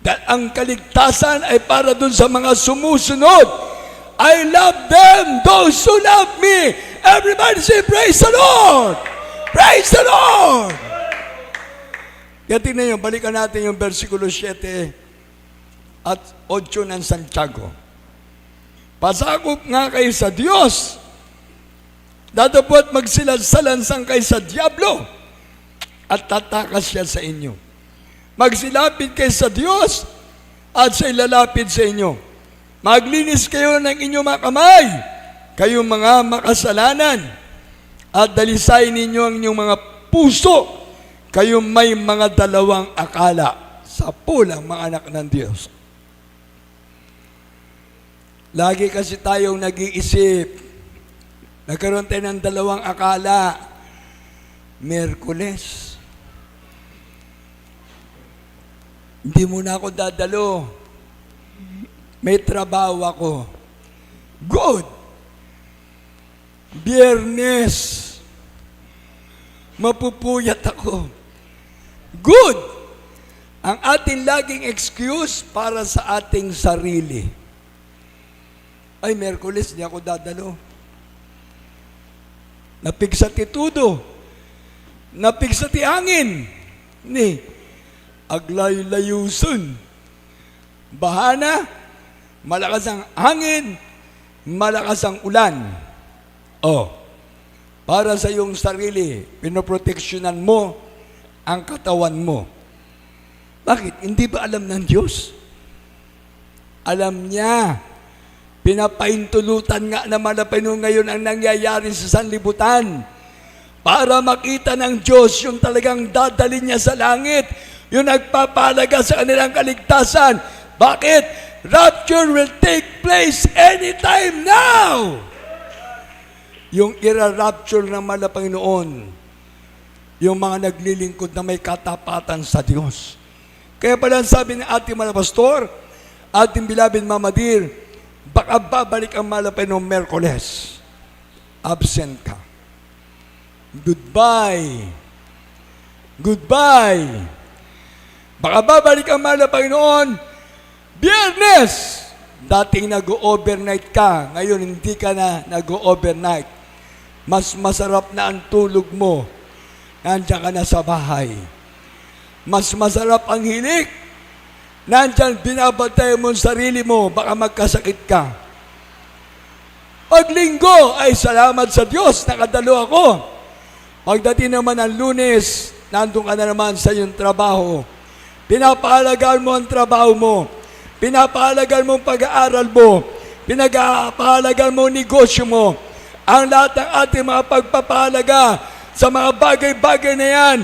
Dahil ang kaligtasan ay para dun sa mga sumusunod. I love them, those who love me. Everybody say, praise the Lord! Praise the Lord! Kaya tingnan nyo, balikan natin yung versikulo 7 at 8 ng Santiago. Pasakop nga kayo sa Diyos, datapot magsilansalansang kayo sa Diablo, at tatakas siya sa inyo. Magsilapit kayo sa Diyos, at siya ilalapit sa inyo. Maglinis kayo ng inyong mga kamay, kayong mga makasalanan, at dalisayin ninyo ang inyong mga puso, kayong may mga dalawang akala, sa pulang mga anak ng Diyos. Lagi kasi tayong nag-iisip, nagkaroon tayo ng dalawang akala. Miyerkules, hindi mo na ako dadalo. May trabaho ako. Good. Biyernes, mapupuyat ako. Good. Ang ating laging excuse para sa ating sarili. Ay, Miyerkules, di ako dadalo. Napigsa ti tudo. Napigsa ti hangin. Ni, aglayo-layusun. Bahana, malakas ang hangin, malakas ang ulan. Para sa iyong sarili, pinoproteksyonan mo ang katawan mo. Bakit? Hindi ba alam ng Diyos? Alam niya. Pinapaintulutan nga naman na ngayon ang nangyayari sa sanlibutan. Para makita ng Diyos yung talagang dadalhin niya sa langit. Yung nagpapalaga sa kanilang kaligtasan. Bakit? Rapture will take place anytime now. Yung ira-rapture ng mahal na Panginoon. Yung mga naglilingkod na may katapatan sa Diyos. Kaya pala sabi ng ating mga pastor, ating beloved Mama Dear, baka babalik ang mahal na Panginoon Miyerkules. Absent ka. Goodbye. Goodbye. Baka babalik ang mahal na Panginoon Biyernes. Dating nag-overnight ka, ngayon hindi ka na nag-overnight. Mas masarap na ang tulog mo. Nandiyan ka na sa bahay. Mas masarap ang hilik. Nandiyan binabantay mo ang sarili mo, baka magkasakit ka. Pag linggo, ay salamat sa Diyos, nakadalo ako. Pagdating naman ng Lunes, nandun ka na naman sa iyong trabaho. Pinapahalagaan mo ang trabaho mo. Pinapahalagaan mo ang pag-aaral mo. Pinapahalagaan mo ang negosyo mo. Ang lahat ng ating mga pagpapahalaga sa mga bagay-bagay na yan,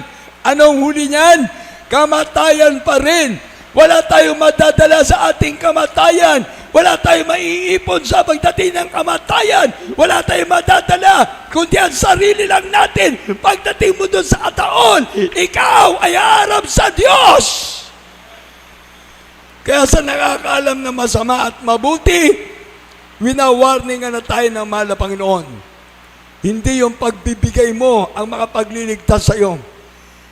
anong huli niyan? Kamatayan pa rin. Wala tayong madadala sa ating kamatayan. Wala tayong maiipon sa pagdating ng kamatayan. Wala tayong madadala, kundi ang sarili lang natin. Pagdating mo doon sa ataon, ikaw ay harap sa Diyos. Kaya sa nakakaalam na masama at mabuti, winawarningan na tayo ng mahal na Panginoon. Hindi yung pagbibigay mo ang makapagliligtas sa iyo.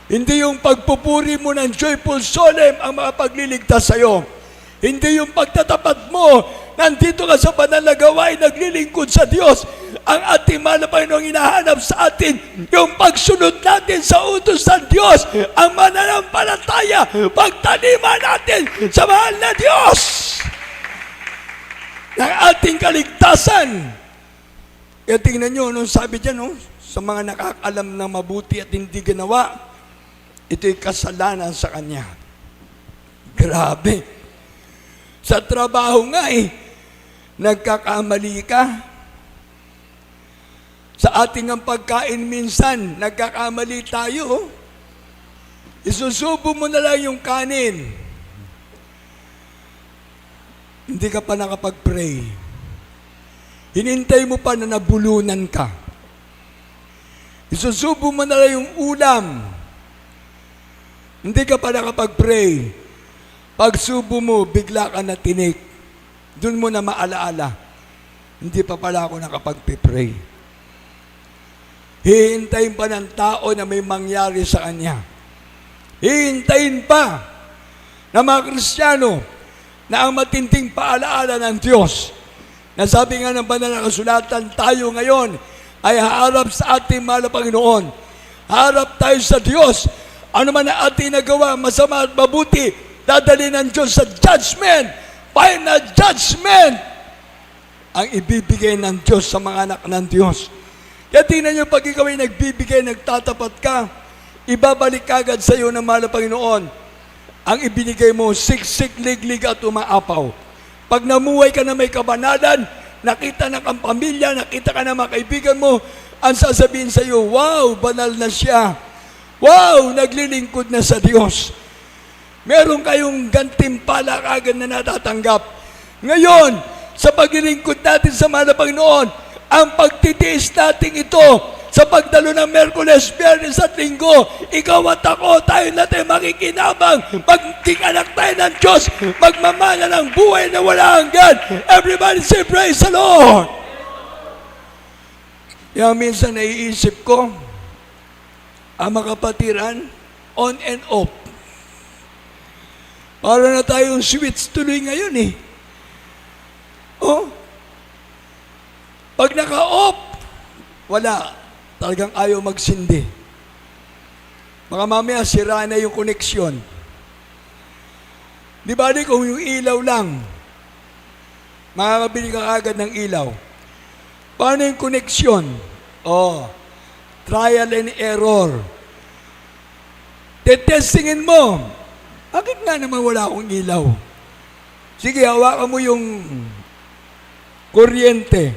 Hindi yung pagpupuri mo ng joyful solemn ang makapagliligtas sa iyo. Hindi yung pagtatapat mo, nandito ka sa banal na gawain, naglilingkod sa Diyos. Ang ating mahal na Panginoong hinahanap sa atin, yung pagsunod natin sa utos ng Diyos, ang mananampalataya, pagtaniman natin sa mahal na Diyos. Ng ating kaligtasan. Kaya tingnan nyo, nung sabi dyan, no, sa mga nakakalam ng mabuti at hindi ginawa, ito'y kasalanan sa Kanya. Grabe. Sa trabaho nga nagkakamali ka. Sa ating ang pagkain minsan, nagkakamali tayo. Isusubo mo na lang yung kanin. Hindi ka pa nakapag-pray. Hinintay mo pa na nabulunan ka. Isusubo mo na lang yung ulam. Hindi ka pa nakapag-pray. Pag subo mo, bigla ka na tinik. Doon mo na maalaala. Hindi pa pala ako nakapag-pray. Hihintayin pa ng tao na may mangyari sa kanya. Hihintayin pa na mga Kristiyano na ang matinding paalaala ng Diyos. Na sabi nga ng banal na kasulatan, tayo ngayon ay harap sa ating mahal na Panginoon. Harap tayo sa Diyos. Ano man ang ating nagawa, masama at mabuti, dadali ng Diyos sa judgment, final judgment, ang ibibigay ng Diyos sa mga anak ng Diyos. Kaya tingnan nyo, pag ikaw ay nagbibigay, nagtatapat ka, ibabalik agad sa iyo ng mahal na Panginoon. Ang ibinigay mo, siksik, liglig at umaapaw. Pag namuhay ka na may kabanalan, nakita na kang pamilya, nakita ka na mga kaibigan mo, ang sasabihin sa iyo, wow, banal na siya. Wow, naglilingkod na sa Diyos. Meron kayong gantimpala kagad na natatanggap. Ngayon, sa paglilingkod natin sa mahal na Panginoon, ang pagtitiis natin ito sa pagdalo ng Miyerkules, Biyernes at Linggo, ikaw at ako, tayo natin makikinabang, maging anak tayo ng Diyos, magmamana ng buhay na wala hanggan. Everybody say, praise the Lord! Yung minsan naiisip ko, ang mga kapatiran, on and off. Para na tayong switch tuloy ngayon eh. Oh, pag naka-off, wala. Talagang ayaw magsindi. Mga mamaya, sira na yung koneksyon. Di ba kung yung ilaw lang, makakabili ka agad ng ilaw. Paano yung koneksyon? Oh, trial and error. Tetestingin mo. Bakit nga naman wala akong ilaw? Sige, hawakan mo yung kuryente.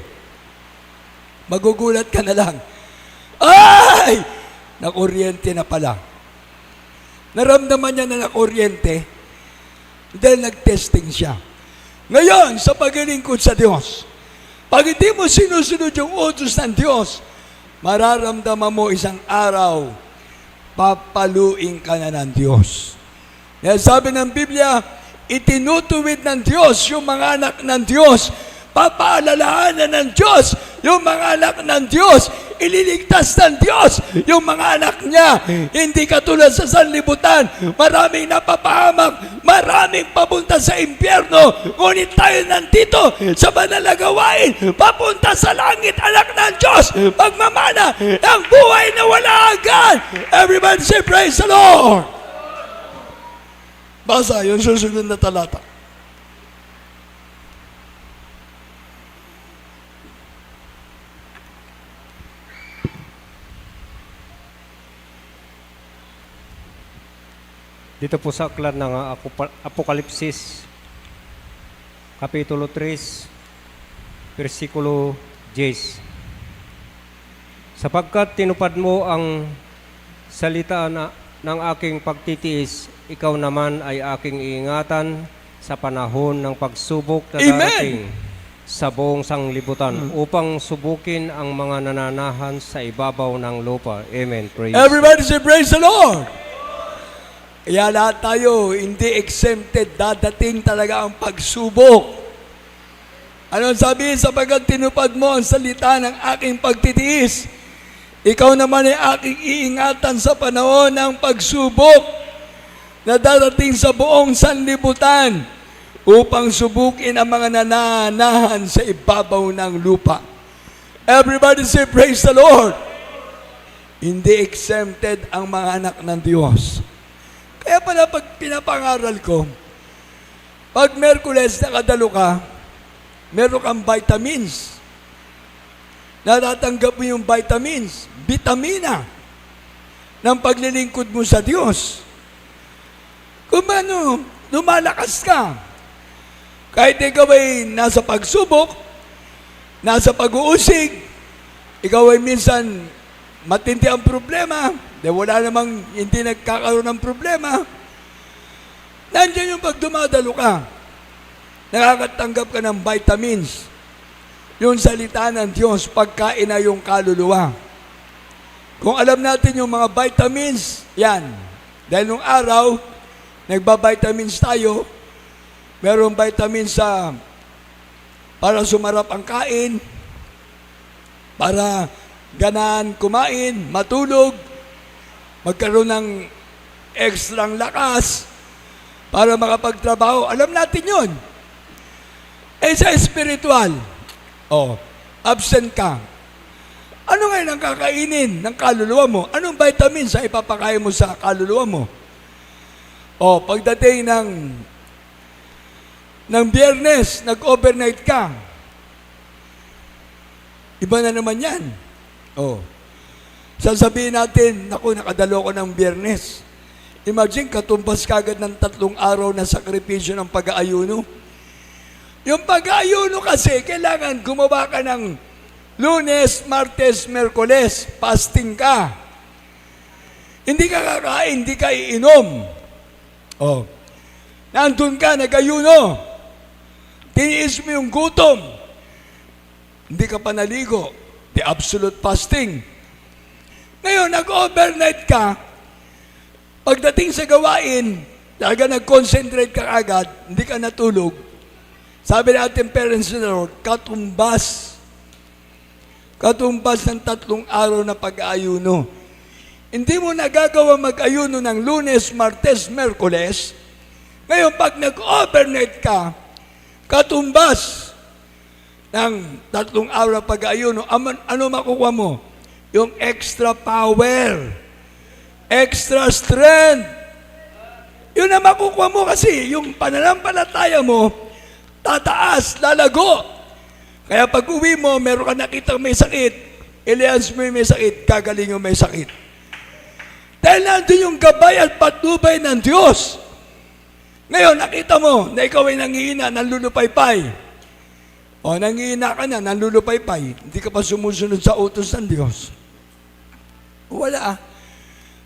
Magugulat ka na lang. Ay! Nakuryente na pala. Naramdaman niya na nakuryente dahil nag-testing siya. Ngayon, sa paglilingkod sa Diyos, pag hindi mo sinusunod yung utos ng Diyos, mararamdaman mo isang araw, papaluin ka na ng Diyos. Kaya sabi ng Biblia, itinutuwid ng Diyos yung mga anak ng Diyos. Papaalalahanan ng Diyos yung mga anak ng Diyos. Ililigtas ng Diyos yung mga anak niya. Hindi katulad sa sanlibutan. Maraming napapahamak, maraming papunta sa impyerno. Ngunit tayo nandito sa banal na gawain, papunta sa langit, anak ng Diyos. Magmamana ng buhay na wala hanggan. Everybody say, praise the Lord. Basa yung susunod na talata. Dito po sa aklat ng Apokalipsis, Kapitulo 3, versikulo 10. Sapagkat tinupad mo ang salita ng aking pagtitiis, ikaw naman ay aking iingatan sa panahon ng pagsubok na darating sa buong sanglibutan upang subukin ang mga nananahan sa ibabaw ng lupa. Amen. Praise. Everybody say, praise the Lord. Kaya lahat tayo, hindi exempted, dadating talaga ang pagsubok. Ano sabihin? Sapagkat tinupad mo ang salita ng aking pagtitiis, ikaw naman ay aking iingatan sa panahon ng pagsubok na darating sa buong sanlibutan upang subukin ang mga nananahan sa ibabaw ng lupa. Everybody say, praise the Lord. Hindi exempted ang mga anak ng Diyos. Kaya pala pag pinapangaral ko, pag Merkules nakadalo ka, meron kang vitamins. Natatanggap mo yung vitamins, vitamina, ng paglilingkod mo sa Diyos. Kung ano, lumalakas ka. Kahit ikaw ay nasa pagsubok, nasa pag-uusig, ikaw ay minsan matindi ang problema, dahil wala namang hindi nagkakaroon ng problema. Nandiyan yung pag dumadalo ka, nakakatanggap ka ng vitamins. Yung salita ng Diyos, pagkain na yung kaluluwa. Kung alam natin yung mga vitamins, yan. Dahil nung araw, nagba-vitamins tayo, merong vitamins para sumarap ang kain, para ganaan kumain, matulog, magkaroon ng ekstrang lakas para makapagtrabaho. Alam natin yun. Eh sa spiritual, absent ka. Ano ngayon ang kakainin ng kaluluwa mo? Anong vitamins ang ipapakain mo sa kaluluwa mo? Pagdating ng Biyernes, nag-overnight ka. Iba na naman yan. Sasabihin natin, naku, nakadalo ko ng Biyernes. Imagine, katumbas kagad ng 3 araw na sakripisyo ng pag-aayuno. Yung pag-aayuno kasi, kailangan gumawa ka ng Lunes, Martes, Merkoles, fasting ka. Hindi ka kakain, hindi ka iinom. Nandun ka, nag-ayuno. Tiniis mo yung gutom. Hindi ka pa naligo. The absolute fasting. Ngayon, nag-overnight ka, pagdating sa gawain, talaga nag-concentrate ka agad, hindi ka natulog. Sabi natin, parents in the Lord, katumbas ng 3 araw na pag-aayuno. Hindi mo nagagawa mag-ayuno ng Lunes, Martes, Merkoles, Ngayon, pag nag-overnight ka, katumbas ng 3 araw pag-ayuno, ano makukuha mo? Yung extra power, extra strength. Yun ang makukuha mo kasi yung pananampalataya mo, tataas, lalago. Kaya pag uwi mo, meron ka nakita may sakit, ilians mo yung may sakit, gagaling yung may sakit. Dahil nandun yung gabay at patnubay ng Diyos. Ngayon, nakita mo na ikaw ay nangihina, nanlulupaypay. O, nangihina ka na, nanlulupaypay. Hindi ka pa sumusunod sa utos ng Diyos. Wala.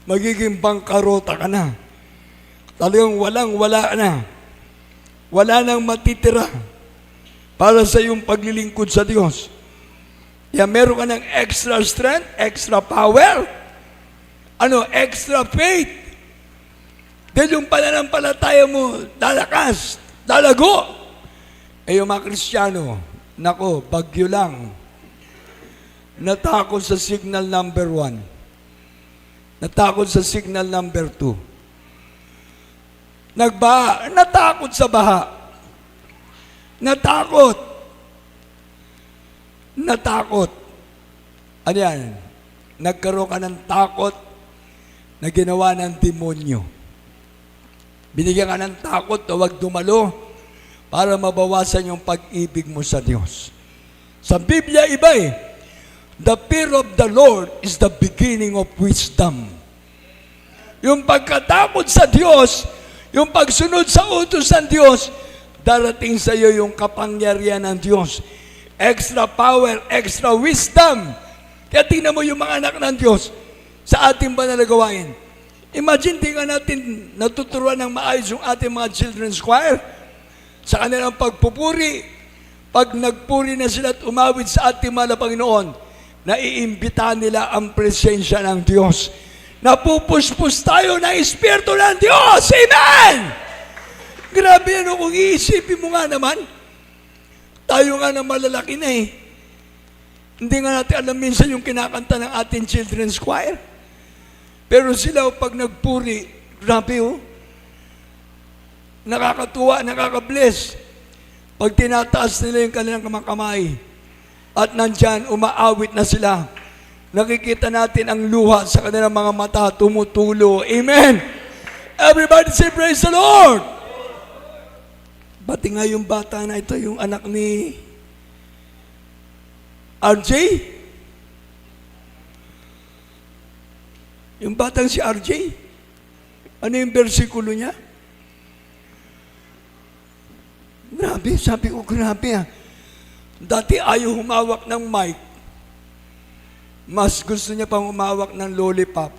Magiging bangkarota ka na. Talagang wala na. Wala nang matitira para sa iyong paglilingkod sa Diyos. Kaya meron ka ng extra strength, extra power, extra faith. Dahil yung pananampalataya mo, lalakas, lalago. Yung mga Kristiyano, nako, bagyo lang. Natakot sa signal number 1. Natakot sa signal number 2. Nagbaha, natakot sa baha. Natakot. Ano yan? Nagkaroon ka ng takot na ginawa ng demonyo. Binigyan ka ng takot na huwag dumalo para mabawasan yung pag-ibig mo sa Diyos. Sa Biblia, iba eh. The fear of the Lord is the beginning of wisdom. Yung pagkatakot sa Diyos, yung pagsunod sa utos ng Diyos, darating sa iyo yung kapangyarihan ng Diyos. Extra power, extra wisdom. Kaya tingnan mo yung mga anak ng Diyos sa ating banal na gawain. Imagine, di nga natin natuturuan ng maayos yung ating mga children's choir sa kanilang pagpupuri. Pag nagpuri na sila at umawit sa ating mahal na Panginoon, naiimbitahan nila ang presensya ng Diyos. Napupuspos tayo ng Espiritu ng Diyos. Amen! Grabe kung iisipin mo nga naman, tayo nga na malalaki na eh. Hindi nga natin alam minsan yung kinakanta ng ating children's choir. Pero sila pag nagpuri, grabe nakakatuwa, nakaka-bless. Pag tinataas nila yung kanilang kamay at nandyan, umaawit na sila. Nakikita natin ang luha sa kanilang mga mata, tumutulo. Amen! Everybody say, praise the Lord! Pati nga yung bata na ito, yung anak ni RJ. Yung batang si RJ. Ano yung versikulo niya? Grabe, sabi ko, grabe Dati ayaw humawak ng mic. Mas gusto niya pang humawak ng lollipop.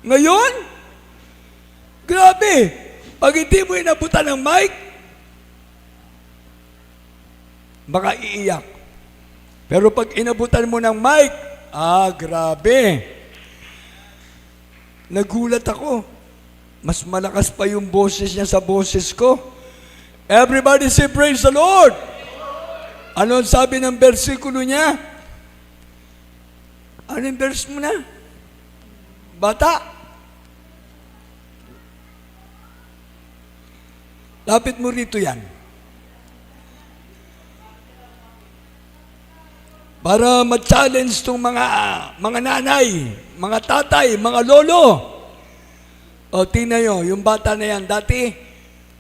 Ngayon, grabe, pag hindi mo inabutan ng mic, baka iiyak. Pero pag inabutan mo ng mic, grabe. Nagulat ako. Mas malakas pa yung boses niya sa boses ko. Everybody say, praise the Lord! Ano sabi ng versikulo niya? Ano yung verse mo na? Bata. Lapit mo rito yan. Para ma-challenge itong mga nanay, mga tatay, mga lolo. O, tingnan nyo, yung bata na yan, dati,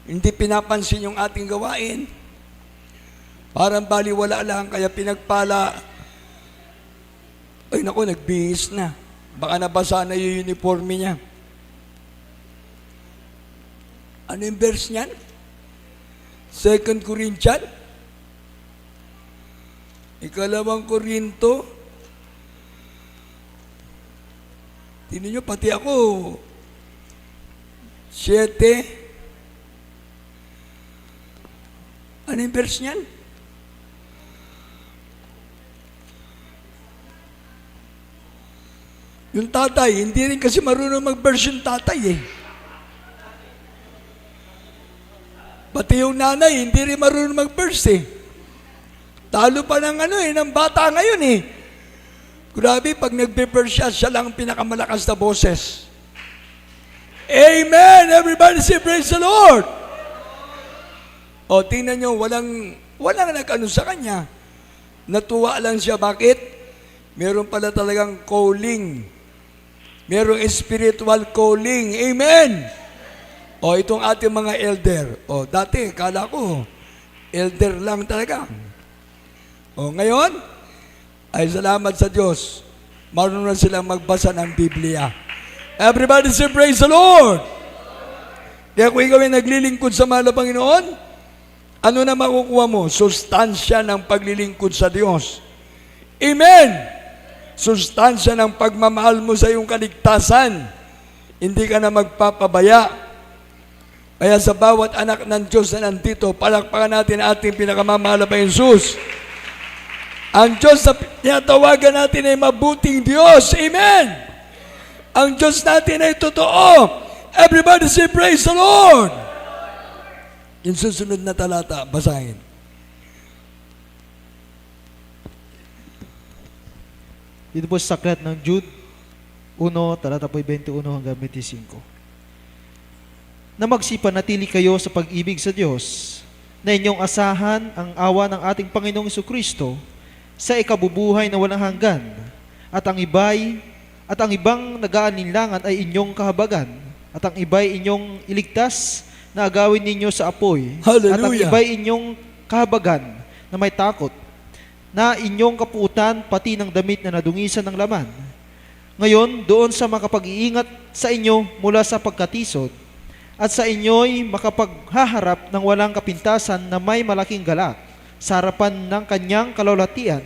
hindi pinapansin yung ating gawain. Parang baliwala lang, kaya pinagpala. Ay, naku, nagbihis na. Baka nabasa na yung uniforme niya. Ano yung verse niyan? 2 Corinthians? 2 Korinto? Tingnan nyo, pati ako, 7. Ano yung verse niyan? Yung tatay, hindi rin kasi marunong mag-verse yung tatay eh. Pati yung nanay, hindi rin marunong mag-verse eh. Talo pa ng ng bata ngayon eh. Grabe, pag nag-verse siya lang ang pinakamalakas na boses. Amen! Everybody say praise the Lord! O, tingnan nyo, walang nag-ano sa kanya. Natuwa lang siya. Bakit? Meron pala talagang calling. Merong spiritual calling. Amen! O, itong ating mga elder. O, dati, kala ko, elder lang talaga. O, ngayon, ay salamat sa Diyos. Marunong na silang magbasa ng Biblia. Everybody say praise the Lord! Kaya kung ikaw ay naglilingkod sa mahal na Panginoon, ano na makukuha mo? Sustansya ng paglilingkod sa Diyos. Amen! Sustansya ng pagmamahal mo sa iyong kaligtasan. Hindi ka na magpapabaya. Kaya sa bawat anak ng Diyos na nandito, palakpakan natin ating pinakamamahal na Jesus. Ang Diyos na tinatawagan natin ay mabuting Diyos. Amen! Ang Diyos natin ay totoo. Everybody say praise the Lord! Yung susunod na talata, basahin. Dito po sa aklat ng Jude 1, talata po 21 hanggang 25. Na magsipanatili kayo sa pag-ibig sa Diyos, na inyong asahan ang awa ng ating Panginoong Jesucristo sa ikabubuhay na walang hanggan, at ang ibang nag-aalinlangan ay inyong kahabagan, at ang iba'y inyong iligtas na agawin ninyo sa apoy. Hallelujah. At ang iba'y inyong kahabagan na may takot, na inyong kapuutan pati ng damit na nadungisan ng laman. Ngayon, doon sa makapag-iingat sa inyo mula sa pagkatisod, at sa inyo'y makapaghaharap ng walang kapintasan na may malaking galak sa harapan ng kanyang kalawlatian,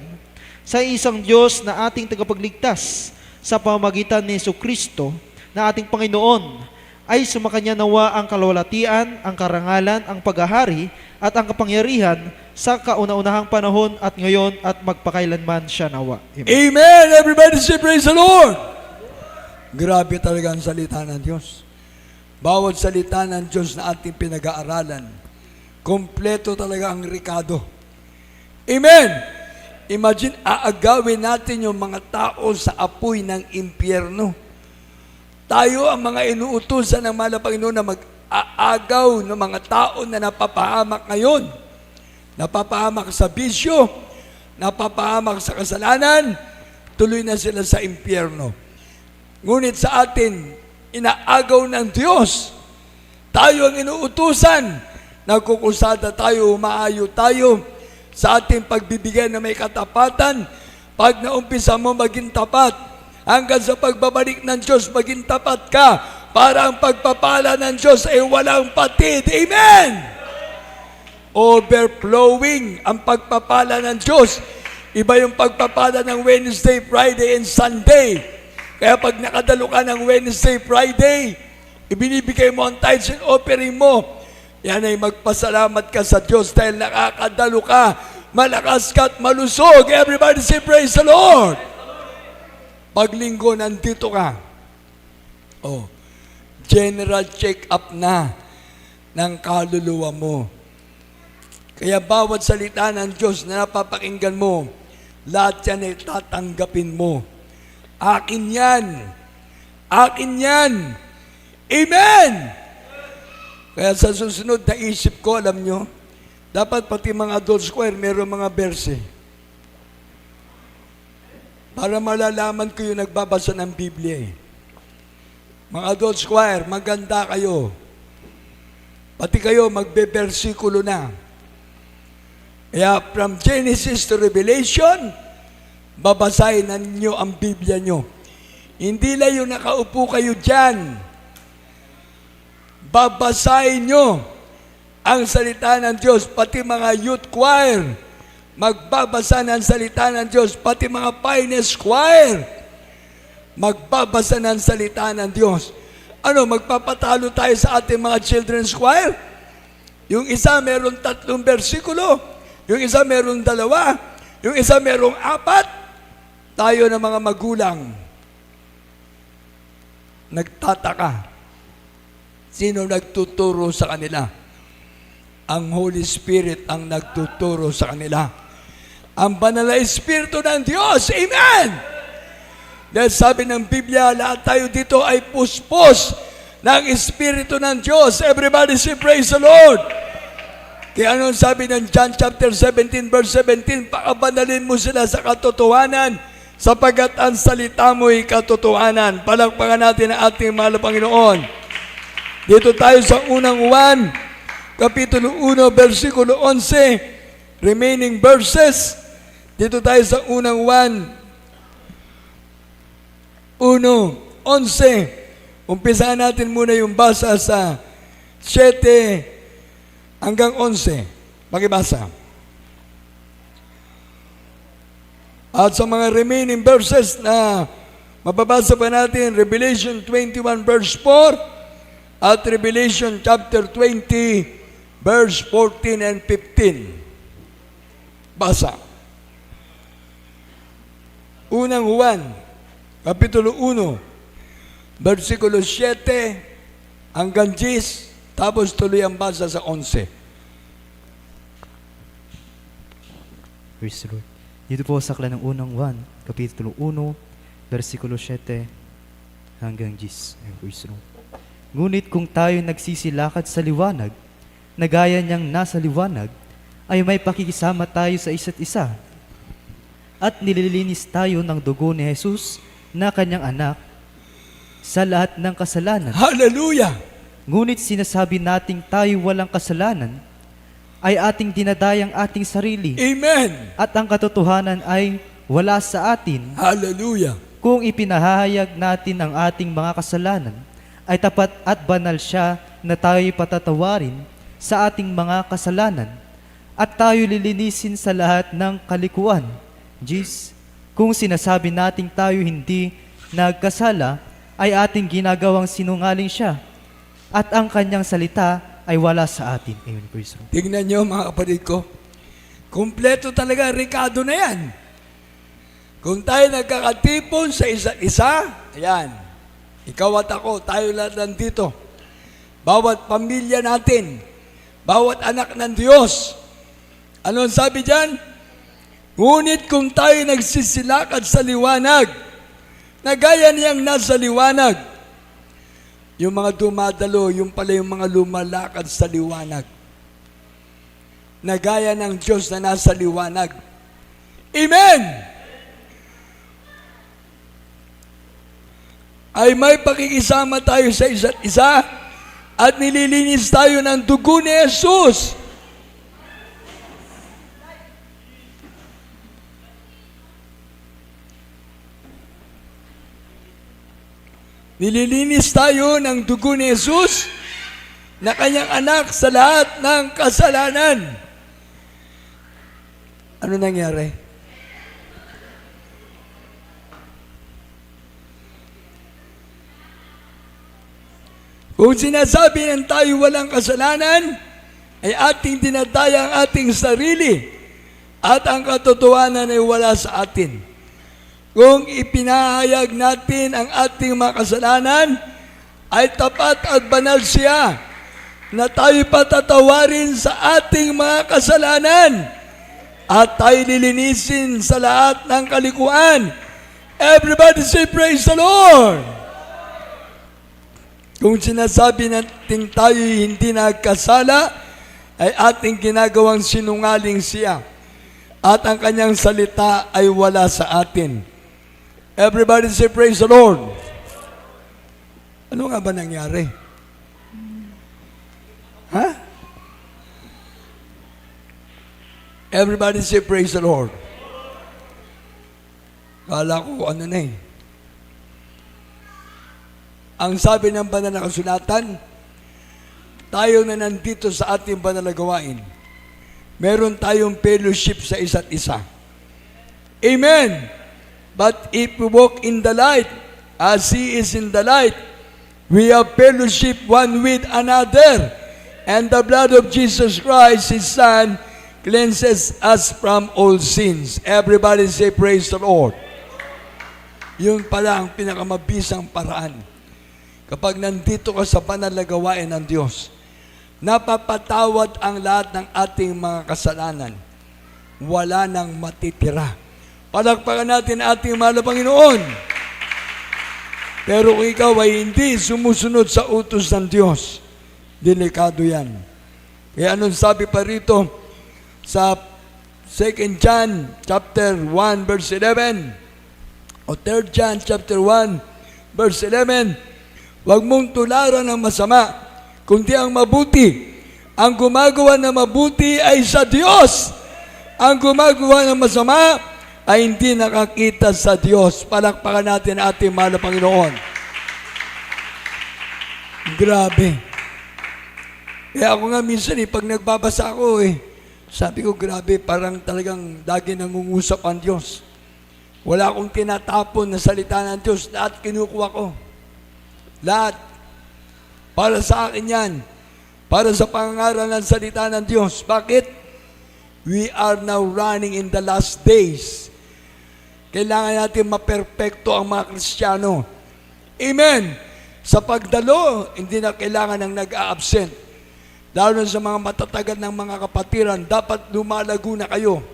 sa isang Diyos na ating tagapagligtas sa pamamagitan ni Jesucristo na ating Panginoon, ay sumakanya nawa ang kalawlatian, ang karangalan, ang paghahari, at ang kapangyarihan sa kauna-unahang panahon at ngayon at magpakailanman siya nawa. Amen. Amen! Everybody say praise the Lord! Grabe talaga ang salita ng Diyos. Bawat salita ng Diyos na ating pinag-aaralan, kompleto talaga ang rekado. Amen! Imagine, aagawin natin yung mga tao sa apoy ng impyerno. Tayo ang mga inuutusan ng mahal na Panginoon na mag-aagaw ng mga tao na napapahamak ngayon. Napapahamak sa bisyo, napapahamak sa kasalanan, tuloy na sila sa impyerno. Ngunit sa atin, inaagaw ng Diyos. Tayo ang inuutusan. Nagkukusada tayo, umaayo tayo sa ating pagbibigay na may katapatan. Pag naumpisa mo maging tapat, hanggang sa pagbabalik ng Diyos, maging tapat ka para ang pagpapala ng Diyos ay walang patid. Amen! Overflowing ang pagpapala ng Diyos. Iba yung pagpapala ng Wednesday, Friday, and Sunday. Kaya pag nakadalo ka ng Wednesday, Friday, ibinibigay mo ang tithes and offering mo, yan ay magpasalamat ka sa Diyos dahil nakakadalo ka, malakas ka at malusog. Everybody say praise the Lord! Pag linggo, nandito ka. Oh, general check-up na ng kaluluwa mo. Kaya bawat salita ng Diyos na napapakinggan mo, lahat yan ay tatanggapin mo. Akin yan. Akin yan. Amen! Kaya sa susunod na isip ko, alam nyo, dapat pati mga adult square, meron mga verse. Para malalaman ko yung nagbabasa ng Biblia. Mga adult square, maganda kayo. Pati kayo, magbe-versikulo na. Kaya from Genesis to Revelation, babasahin ninyo ang Biblia nyo. Hindi lang yung nakaupo kayo dyan. Babasahin nyo ang salita ng Diyos, pati mga youth choir, magbabasa ng salita ng Diyos, pati mga finest choir, magbabasa ng salita ng Diyos. Ano, magpapatalo tayo sa ating mga children's choir? Yung isa meron 3 versikulo, yung isa meron 2, yung isa merong 4. Tayo na mga magulang, nagtataka. Sino nagtuturo sa kanila? Ang Holy Spirit ang nagtuturo sa kanila. Ang banal na Espiritu ng Diyos. Amen! Dahil sabi ng Biblia, lahat tayo dito ay puspos ng Espiritu ng Diyos. Everybody say, praise the Lord! Kaya ano sabi ng John chapter 17 verse 17, pakabanalin mo sila sa katotohanan, sapagat ang salita mo'y katotohanan. Palakpakan natin ang ating mahal na Panginoon. Dito tayo sa unang Juan, Kapitulo 1, versikulo 11, remaining verses. Dito tayo sa unang Juan 1:11. Umpisahan natin muna yung basa sa 7 hanggang 11. Pakibasa. At sa mga remaining verses na mababasa pa natin, Revelation 21 verse 4 at Revelation chapter 20 verse 14 and 15. Basa. Unang Juan, Kapitulo 1, versikulo 7 hanggang 10, tapos tuloy ang basa sa 11. Praise the Lord. Dito po sa aklat ng unang Juan, Kapitulo 1, versikulo 7 hanggang 10. Praise the Lord. Ngunit kung tayo nagsisilakad sa liwanag, na gaya niyang nasa liwanag, ay may pakikisama tayo sa isa't isa. At nililinis tayo ng dugo ni Jesus na kanyang anak sa lahat ng kasalanan. Hallelujah! Ngunit sinasabi nating tayo walang kasalanan, ay ating dinadayang ating sarili. Amen! At ang katotohanan ay wala sa atin. Hallelujah! Kung ipinahayag natin ang ating mga kasalanan, ay tapat at banal siya na tayo'y patatawarin sa ating mga kasalanan at tayo lilinisin sa lahat ng kalikuan. Jis, kung sinasabi nating tayo hindi nagkasala, ay ating ginagawang sinungaling siya at ang kanyang salita ay wala sa atin. Amen. Praise the Lord. Tingnan nyo mga kapatid ko, kumpleto talaga, Ricardo na yan. Kung tayo nagkakatipon sa isa't isa, ayan, ikaw at ako, tayo lahat nandito. Bawat pamilya natin, bawat anak ng Diyos. Ano ang sabi dyan? Ngunit kung tayo nagsisilakad sa liwanag, na gaya niyang nasa liwanag, yung mga dumadalo, yung pala yung mga lumalakad sa liwanag, na gaya ng Diyos na nasa liwanag. Amen! Ay may pakikisama tayo sa isa't isa at nililinis tayo ng dugo ni Jesus. Nililinis tayo ng dugo ni Jesus na kanyang anak sa lahat ng kasalanan. Ano nangyari? Kung sinasabi ng tayo walang kasalanan, ay ating dinadaya ang ating sarili at ang katotohanan ay wala sa atin. Kung ipinahayag natin ang ating mga kasalanan, ay tapat at banal siya na tayo patatawarin sa ating mga kasalanan at tayo lilinisin sa lahat ng kalikuan. Everybody say praise the Lord! Kung sinasabi natin tayo hindi nagkasala, ay ating ginagawang sinungaling siya at ang kanyang salita ay wala sa atin. Everybody say praise the Lord. Ano nga ba nangyari? Ha? Everybody say praise the Lord. Kala ko ano na eh. Ang sabi ng banal na kasulatan, tayo na nandito sa ating banal na gawain, meron tayong fellowship sa isa't isa. Amen! But if we walk in the light, as He is in the light, we have fellowship one with another. And the blood of Jesus Christ, His Son, cleanses us from all sins. Everybody say, praise the Lord. Yun pala ang pinakamabisang paraan. Kapag nandito ka sa banal na gawain ng Diyos, napapatawad ang lahat ng ating mga kasalanan. Wala nang matitira. Palakpakan natin ating mahal na Panginoon. Pero kung ikaw ay hindi sumusunod sa utos ng Diyos, delikado yan. Kaya anong sabi pa rito sa 2 John chapter 1 verse 11 o 3 John chapter 1 verse 11, huwag mong tularan ng masama, kundi ang mabuti. Ang gumagawa ng mabuti ay sa Diyos. Ang gumagawa ng masama ay hindi nakakita sa Diyos. Palakpakan natin ang ating mahal na Panginoon. Grabe. Kaya ako nga minsan pag nagbabasa ako sabi ko grabe, parang talagang lagi nangungusap ang Diyos. Wala akong tinatapon na salita ng Diyos. Lahat kinukuha ko. Lahat. Para sa akin yan. Para sa pangangaral ng salita ng Diyos. Bakit? We are now running in the last days. Kailangan natin maperpekto ang mga Kristiyano. Amen! Sa pagdalo, hindi na kailangan ng nag-a-absent. Lalo na sa mga matatagal ng mga kapatiran, dapat lumalago na kayo.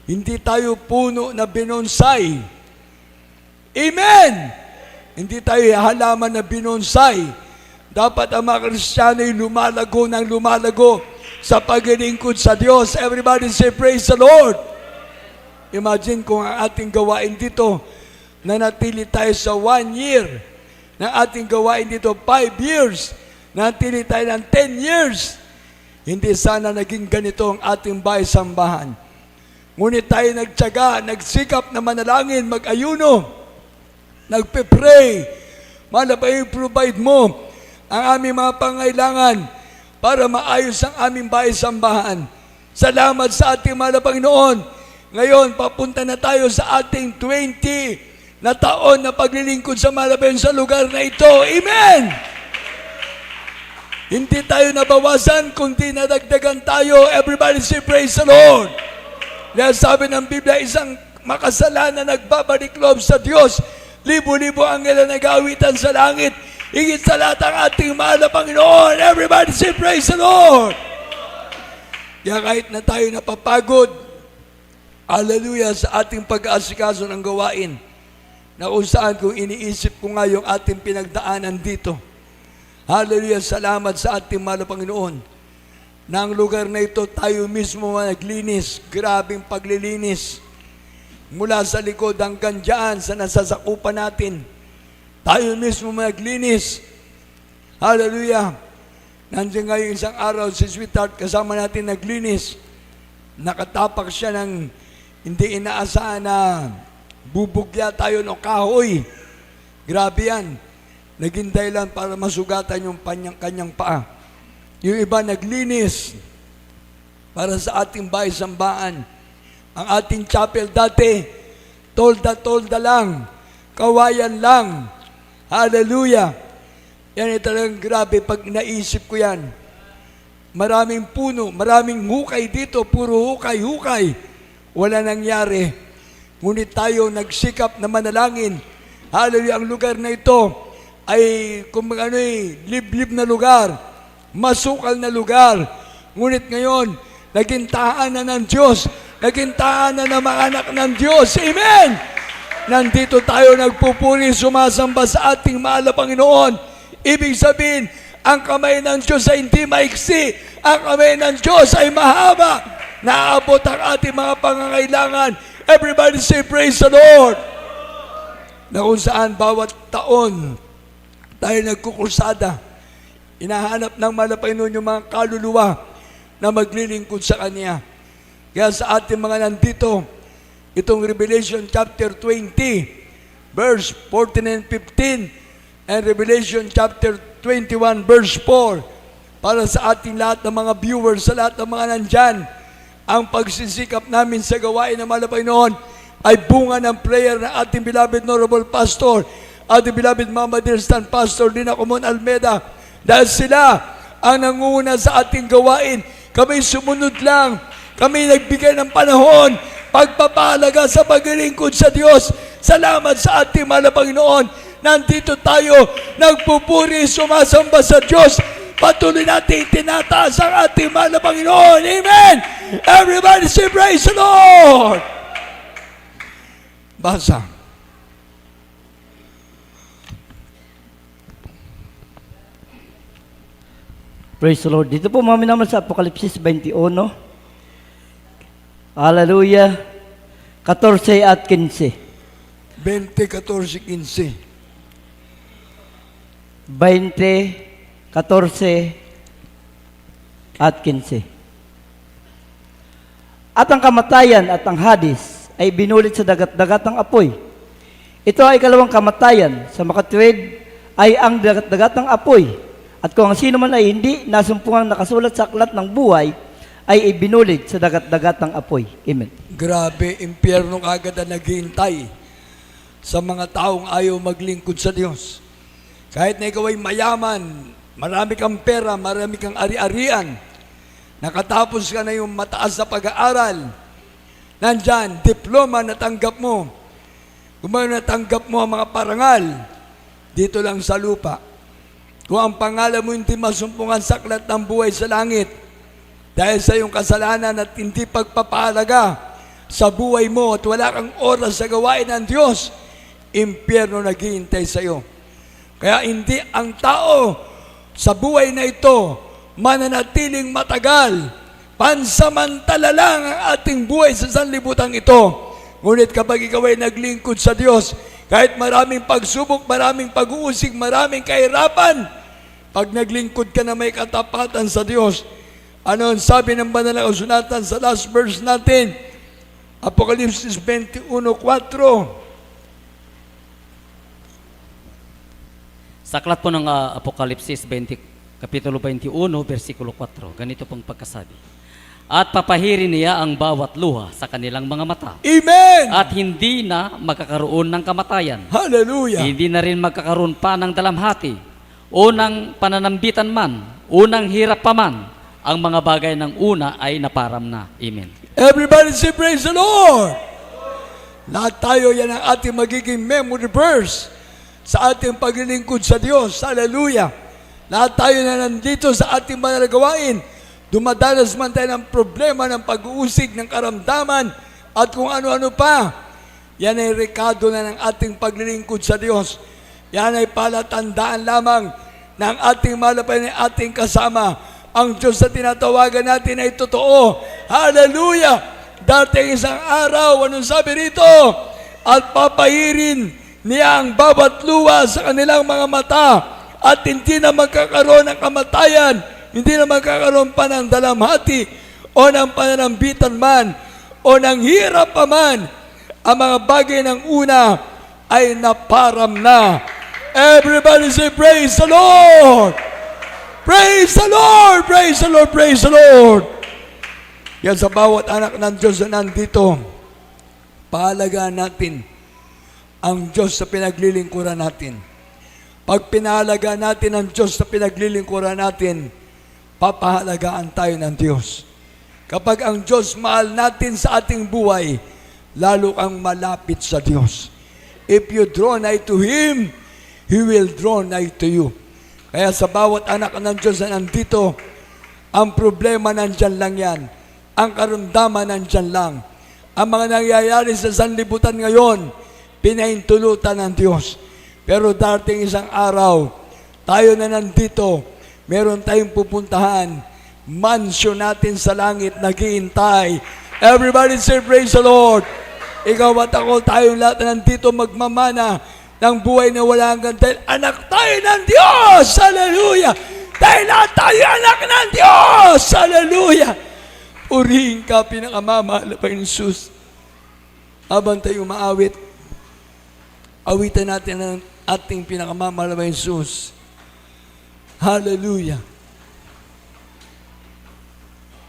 Hindi tayo puno na binonsai. Amen! Hindi tayo halaman na binonsai. Dapat ang mga Kristiyano ay lumalago ng lumalago sa paglilingkod sa Diyos. Everybody say, praise the Lord! Imagine kung ang ating gawain dito, nanatili tayo sa 1 year. Na ating gawain dito 5 years. Nanatili tayo ng 10 years. Hindi sana naging ganito ang ating bahay-sambahan. Ngunit tayo nagtiyaga, nagsikap na manalangin, mag-ayuno, nagpe-pray. Malabay provide mo ang aming mga pangailangan para maayos ang aming bahay-sambahan. Salamat sa ating mahal na Panginoon. Ngayon, papunta na tayo sa ating 20 na taon na paglilingkod sa malabayon sa lugar na ito. Amen! Hindi tayo nabawasan, kundi nadagdagan tayo. Everybody say, praise the Lord! Dahil sabi ng Biblia, isang makasalanan nagbabalik loob sa Diyos. Libo-libo ang nila nag-aawitan sa langit. Higit sa lahat ang ating mahal na Panginoon. Everybody say, praise the Lord! Kaya kahit na tayo napapagod, hallelujah, sa ating pag-aasikaso ng gawain, na kung saan kung iniisip ko nga yung ating pinagdaanan dito. Hallelujah, salamat sa ating mahal na Panginoon. Na ang lugar na ito, tayo mismo naglinis, grabing paglilinis. Mula sa likod hanggang dyan sa nasasakupan natin. Tayo mismo naglinis. Hallelujah. Nandiyan ngayon isang araw si Sweetheart, kasama natin naglinis. Nakatapak siya ng hindi inaasahan na bubugya tayo ng kahoy. Grabe yan. Naging dahilan para masugatan yung kanyang paa. Yung iba naglinis para sa ating bahay-sambaan. Ang ating chapel dati, tolda lang, kawayan lang. Hallelujah. Yan ay talagang grabe pag naisip ko yan. Maraming puno, maraming hukay dito, puro hukay. Wala nangyari. Ngunit tayo nagsikap na manalangin. Hallelujah, ang lugar na ito ay liblib na lugar, masukal na lugar. Ngunit ngayon, naging tahanan ng Diyos, naging tahanan ng mga anak ng Diyos. Amen! Nandito tayo nagpupuri, sumasamba sa ating mahal na Panginoon. Ibig sabihin, ang kamay ng Diyos ay hindi maiksi. Ang kamay ng Diyos ay mahaba. Naabot ang ating mga pangangailangan. Everybody say, praise the Lord! Na kung saan bawat taon tayo nagkukursada. Inahanap ng mahal na Panginoon yung mga kaluluwa na maglilingkod sa Kanya. Kaya sa ating mga nandito, itong Revelation chapter 20, verse 14 and 15, and Revelation chapter 21, verse 4, para sa ating lahat ng mga viewers, sa lahat ng mga nandyan, ang pagsisikap namin sa gawain ng mahal na Panginoon ay bunga ng prayer ng ating beloved Honorable Pastor, ating beloved Mama Dear Stan Pastor Lina Comon Almeda. Dahil sila ang nangunguna sa ating gawain. Kami sumunod lang. Kami nagbigay ng panahon, pagpapahalaga sa paglilingkod sa Diyos. Salamat sa ating mahal na Panginoon. Nandito tayo, nagpupuri, sumasamba sa Diyos. Patuloy natin tinataas ang ating mahal na Panginoon. Amen! Everybody say, praise the Lord! Basa. Praise the Lord. Dito po mami naman sa Apokalipsis 21. Hallelujah. 14 at 15. 20, 14, 15. 20, 14 at 15. At ang kamatayan at ang Hadis ay binulit sa dagat-dagatang apoy. Ito ay ikalawang kamatayan. Sa makatuwid ay ang dagat-dagatang apoy. At kung ang sino man ay hindi nasumpungang nakasulat sa aklat ng buhay, ay ibinulit sa dagat-dagatang apoy. Amen. Grabe, impyerno kagad ang naghihintay sa mga taong ayaw maglingkod sa Diyos. Kahit na ikaw ay mayaman, marami kang pera, marami kang ari-arian, nakatapos ka na yung mataas na pag-aaral, nandyan, diploma natanggap mo, kung natanggap mo ang mga parangal, dito lang sa lupa. Kung ang pangalan mo hindi masumpungan sa aklat ng buhay sa langit, dahil sa iyong kasalanan at hindi pagpapahalaga sa buhay mo at wala kang oras sa gawain ng Diyos, impyerno naghihintay sa iyo. Kaya hindi ang tao sa buhay na ito mananatiling matagal. Pansamantala lang ang ating buhay sa sanlibutan ito. Ngunit kapag ikaw ay naglingkod sa Diyos, kahit maraming pagsubok, maraming pag-uusig, maraming kahirapan, pag naglingkod ka na may katapatan sa Diyos, ano ang sabi ng banal na kasulatan sa last verse natin? Apokalipsis 21:4. Sa aklat po ng Apokalipsis Kapitulo 21, versikulo 4, ganito pong pagkasabi. At papahirin niya ang bawat luha sa kanilang mga mata. Amen! At hindi na magkakaroon ng kamatayan. Hallelujah! Hindi na rin magkakaroon pa ng dalamhati, unang pananambitan man, unang hirap pa man. Ang mga bagay ng una ay naparam na. Amen. Everybody say praise the Lord! Lahat tayo, yan ang ating magiging memory verse sa ating paglilingkod sa Diyos. Hallelujah! Lahat tayo na nandito sa ating mga gawain, dumadanas man tayo ng problema, ng pag-uusig, ng karamdaman, at kung ano-ano pa. Yan ay rekado na ng ating paglilingkod sa Diyos. Yan ay palatandaan lamang ng ating malapay na ating kasama. Ang Diyos na tinatawagan natin ay totoo. Hallelujah! Dating isang araw, anong sabi rito? At papahirin niya ang bawat luha sa kanilang mga mata at hindi na magkakaroon ng kamatayan, hindi na magkakaroon pa ng dalamhati o ng pananambitan man o ng hirap pa man. Ang mga bagay ng una ay naparam na. Everybody say praise the Lord! Praise the Lord! Praise the Lord! Praise the Lord! Yan sa bawat anak ng Diyos na nandito, pahalagaan natin ang Diyos sa pinaglilingkuran natin. Pag pinahalagaan natin ang Diyos sa pinaglilingkuran natin, papahalagaan tayo ng Diyos. Kapag ang Diyos mahal natin sa ating buhay, lalo kang malapit sa Diyos. If you draw nigh to Him, He will draw nigh to you. Kaya sa bawat anak ng Diyos na nandito, ang problema nandyan lang yan. Ang karamdaman nandyan lang. Ang mga nangyayari sa sanlibutan ngayon, pinahintulutan ng Diyos. Pero darating isang araw, tayo na nandito, meron tayong pupuntahan, mansion natin sa langit, naghihintay. Everybody say praise the Lord. Ikaw at ako, tayong lahat na nandito magmamana ng buhay na wala hanggang dahil anak tayo ng Diyos. Hallelujah! Dahil lahat tayo anak ng Diyos. Hallelujah! Purihin ka, pinakamamahal na Panginoon Jesus. Habang tayo umaawit, awitan natin ang ating pinakamamahal na Panginoon Jesus. Hallelujah!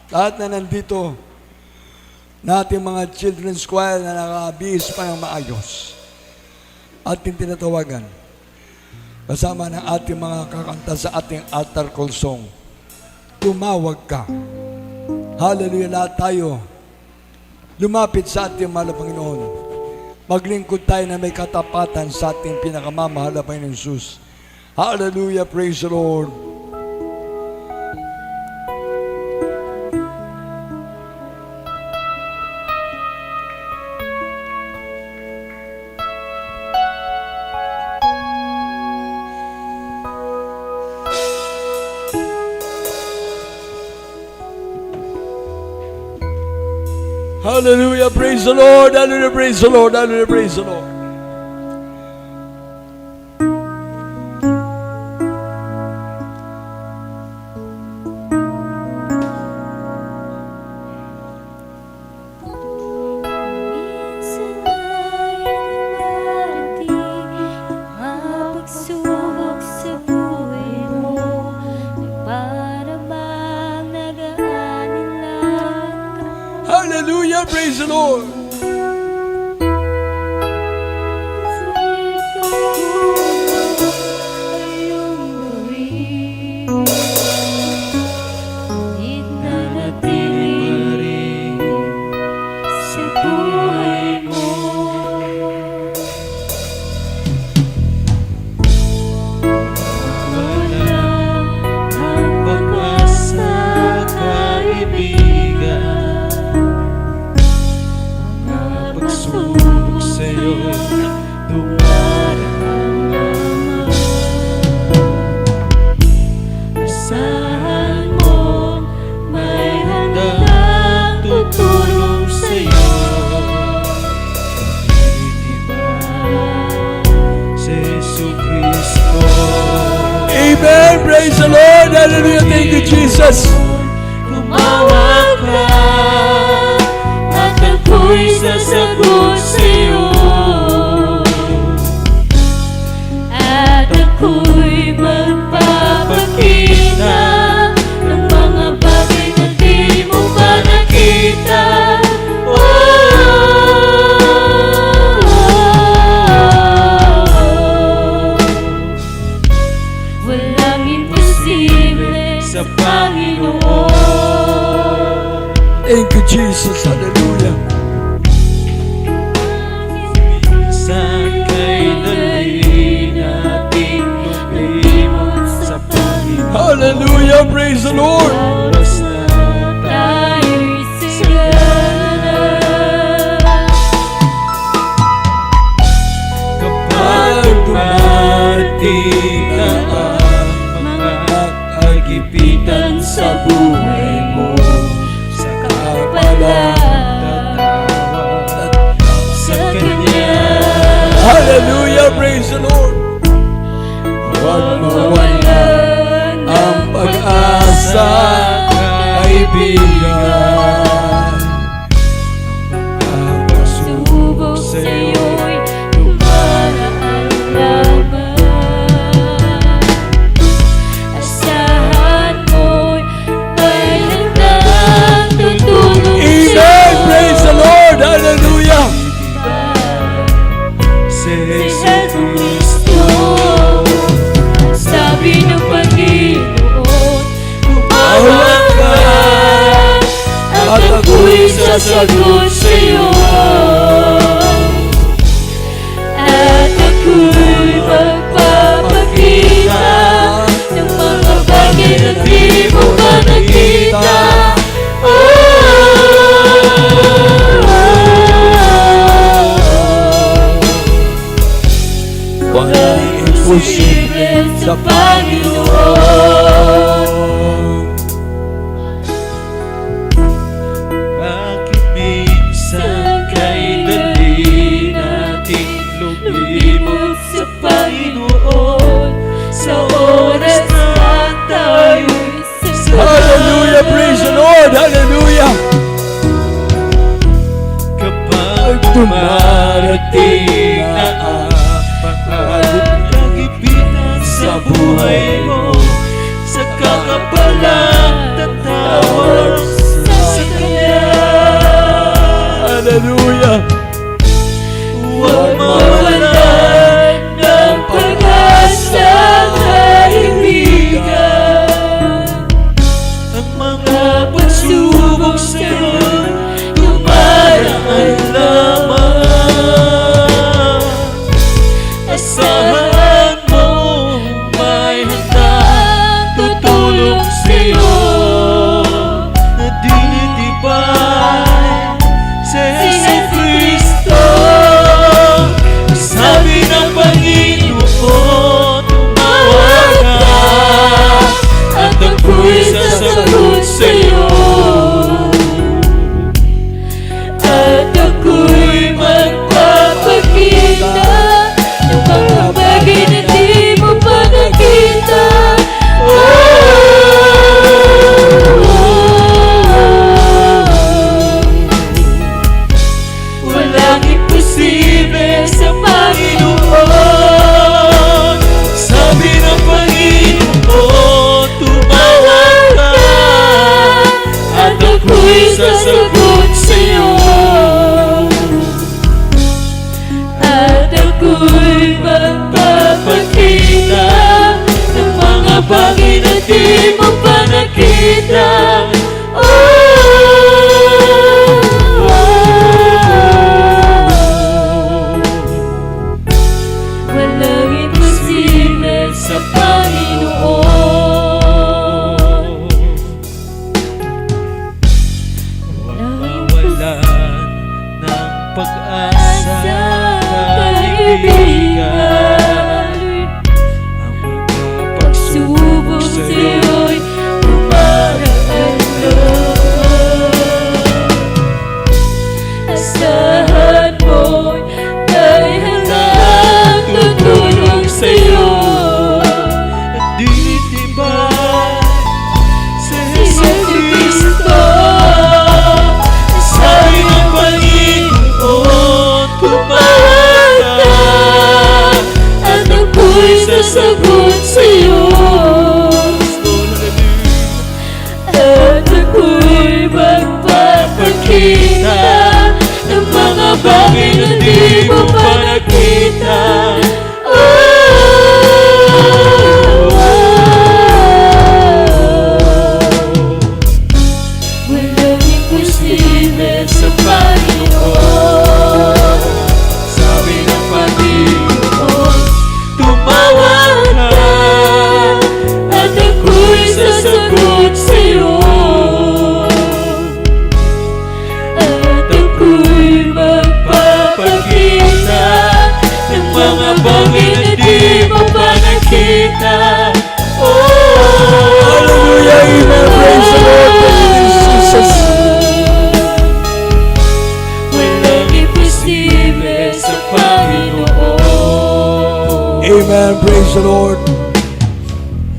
Lahat na nandito, na ating mga children's choir na nakabihis pa ng maayos. Ating tinatawagan kasama ng ating mga kakanta sa ating altar call song. Tumawag ka. Hallelujah, lahat tayo lumapit sa ating mahal na Panginoon. Maglingkod tayo na may katapatan sa ating pinakamamahal na Panginoon Jesus. Hallelujah, praise the Lord. Hallelujah, praise the Lord, hallelujah, praise the Lord, hallelujah, praise the Lord. Minsan ay dumarating mga pagsubok sa buhay mo na para bang nag-aalinlangan ka. Hallelujah, praise the Lord. Asahan mo, may handang tutulong sa'yo. Si Jesucristo. Amen, praise the Lord, hallelujah, thank you, Jesus. Tumawag ka at ako'y sasagot sa'yo. At ako'y magpapakita ng mga bagay na di mo pa nakita. Walang imposible sa Panginoon. Thank you, Jesus, hallelujah. Saan kay dali natin lumimot sa Panginoon? Hallelujah, praise the Lord. Oras na Tayo'y sigala. kapag dumarating na ang mga kagipitan sa buhay mo, saka pala tatawag sa Kanya. Hallelujah, praise the Lord. Huwag mawalan ang pag-asa, kaibigan. Ang Subok sa'yo'y dumaraan lamang. Asahan mo'y may handang tutulong Amen, praise the Lord, hallelujah. Si Jesucristo. Sabi ng Panginoon, tumawag ka at ako'y sasagot sa'yo. At ako'y magpapakita ng mga bagay na di mo pa nakita. Walang imposible sa Panginoon. bakit minsan kay dali natin lumimot sa Panginoon Sa oras na tayo'y Hallelujah, praise the Lord, hallelujah. kapag dumarating na ang kagipitan sa buhay mo, sa kakapalang tatawag sa Kanya. Hallelujah. Huwag mawalan ng pag-asa, kaibigan. Ang mga pagsubok sa'yo dumaraan lamang. di mo pa nakita. Walang imposible sa Panginoon. Mawalan ng pag-asa, kaibigan, ang mga pagsubok sa'yo'y umaraan lang. Asahan mo'y may handang tutulong sa'yo. Ditibay sa Si Jesucristo, sabi ng Panginoon, tumawag ka at ako'y sasagot sa'yo. At ako'y magpapakita ng mga bagay na di mo pa nakita. Walang imposible sa Panginoon. sabi ng Panginoon, Tumawag ka at ako'y sasagot sa'yo. At ako'y magpapakita ng mga bagay na di mo pa nakita. Hallelujah, amen. Praise the Lord. Thank you, Jesus. Walang imposible sa Panginoon. Amen. Praise the Lord.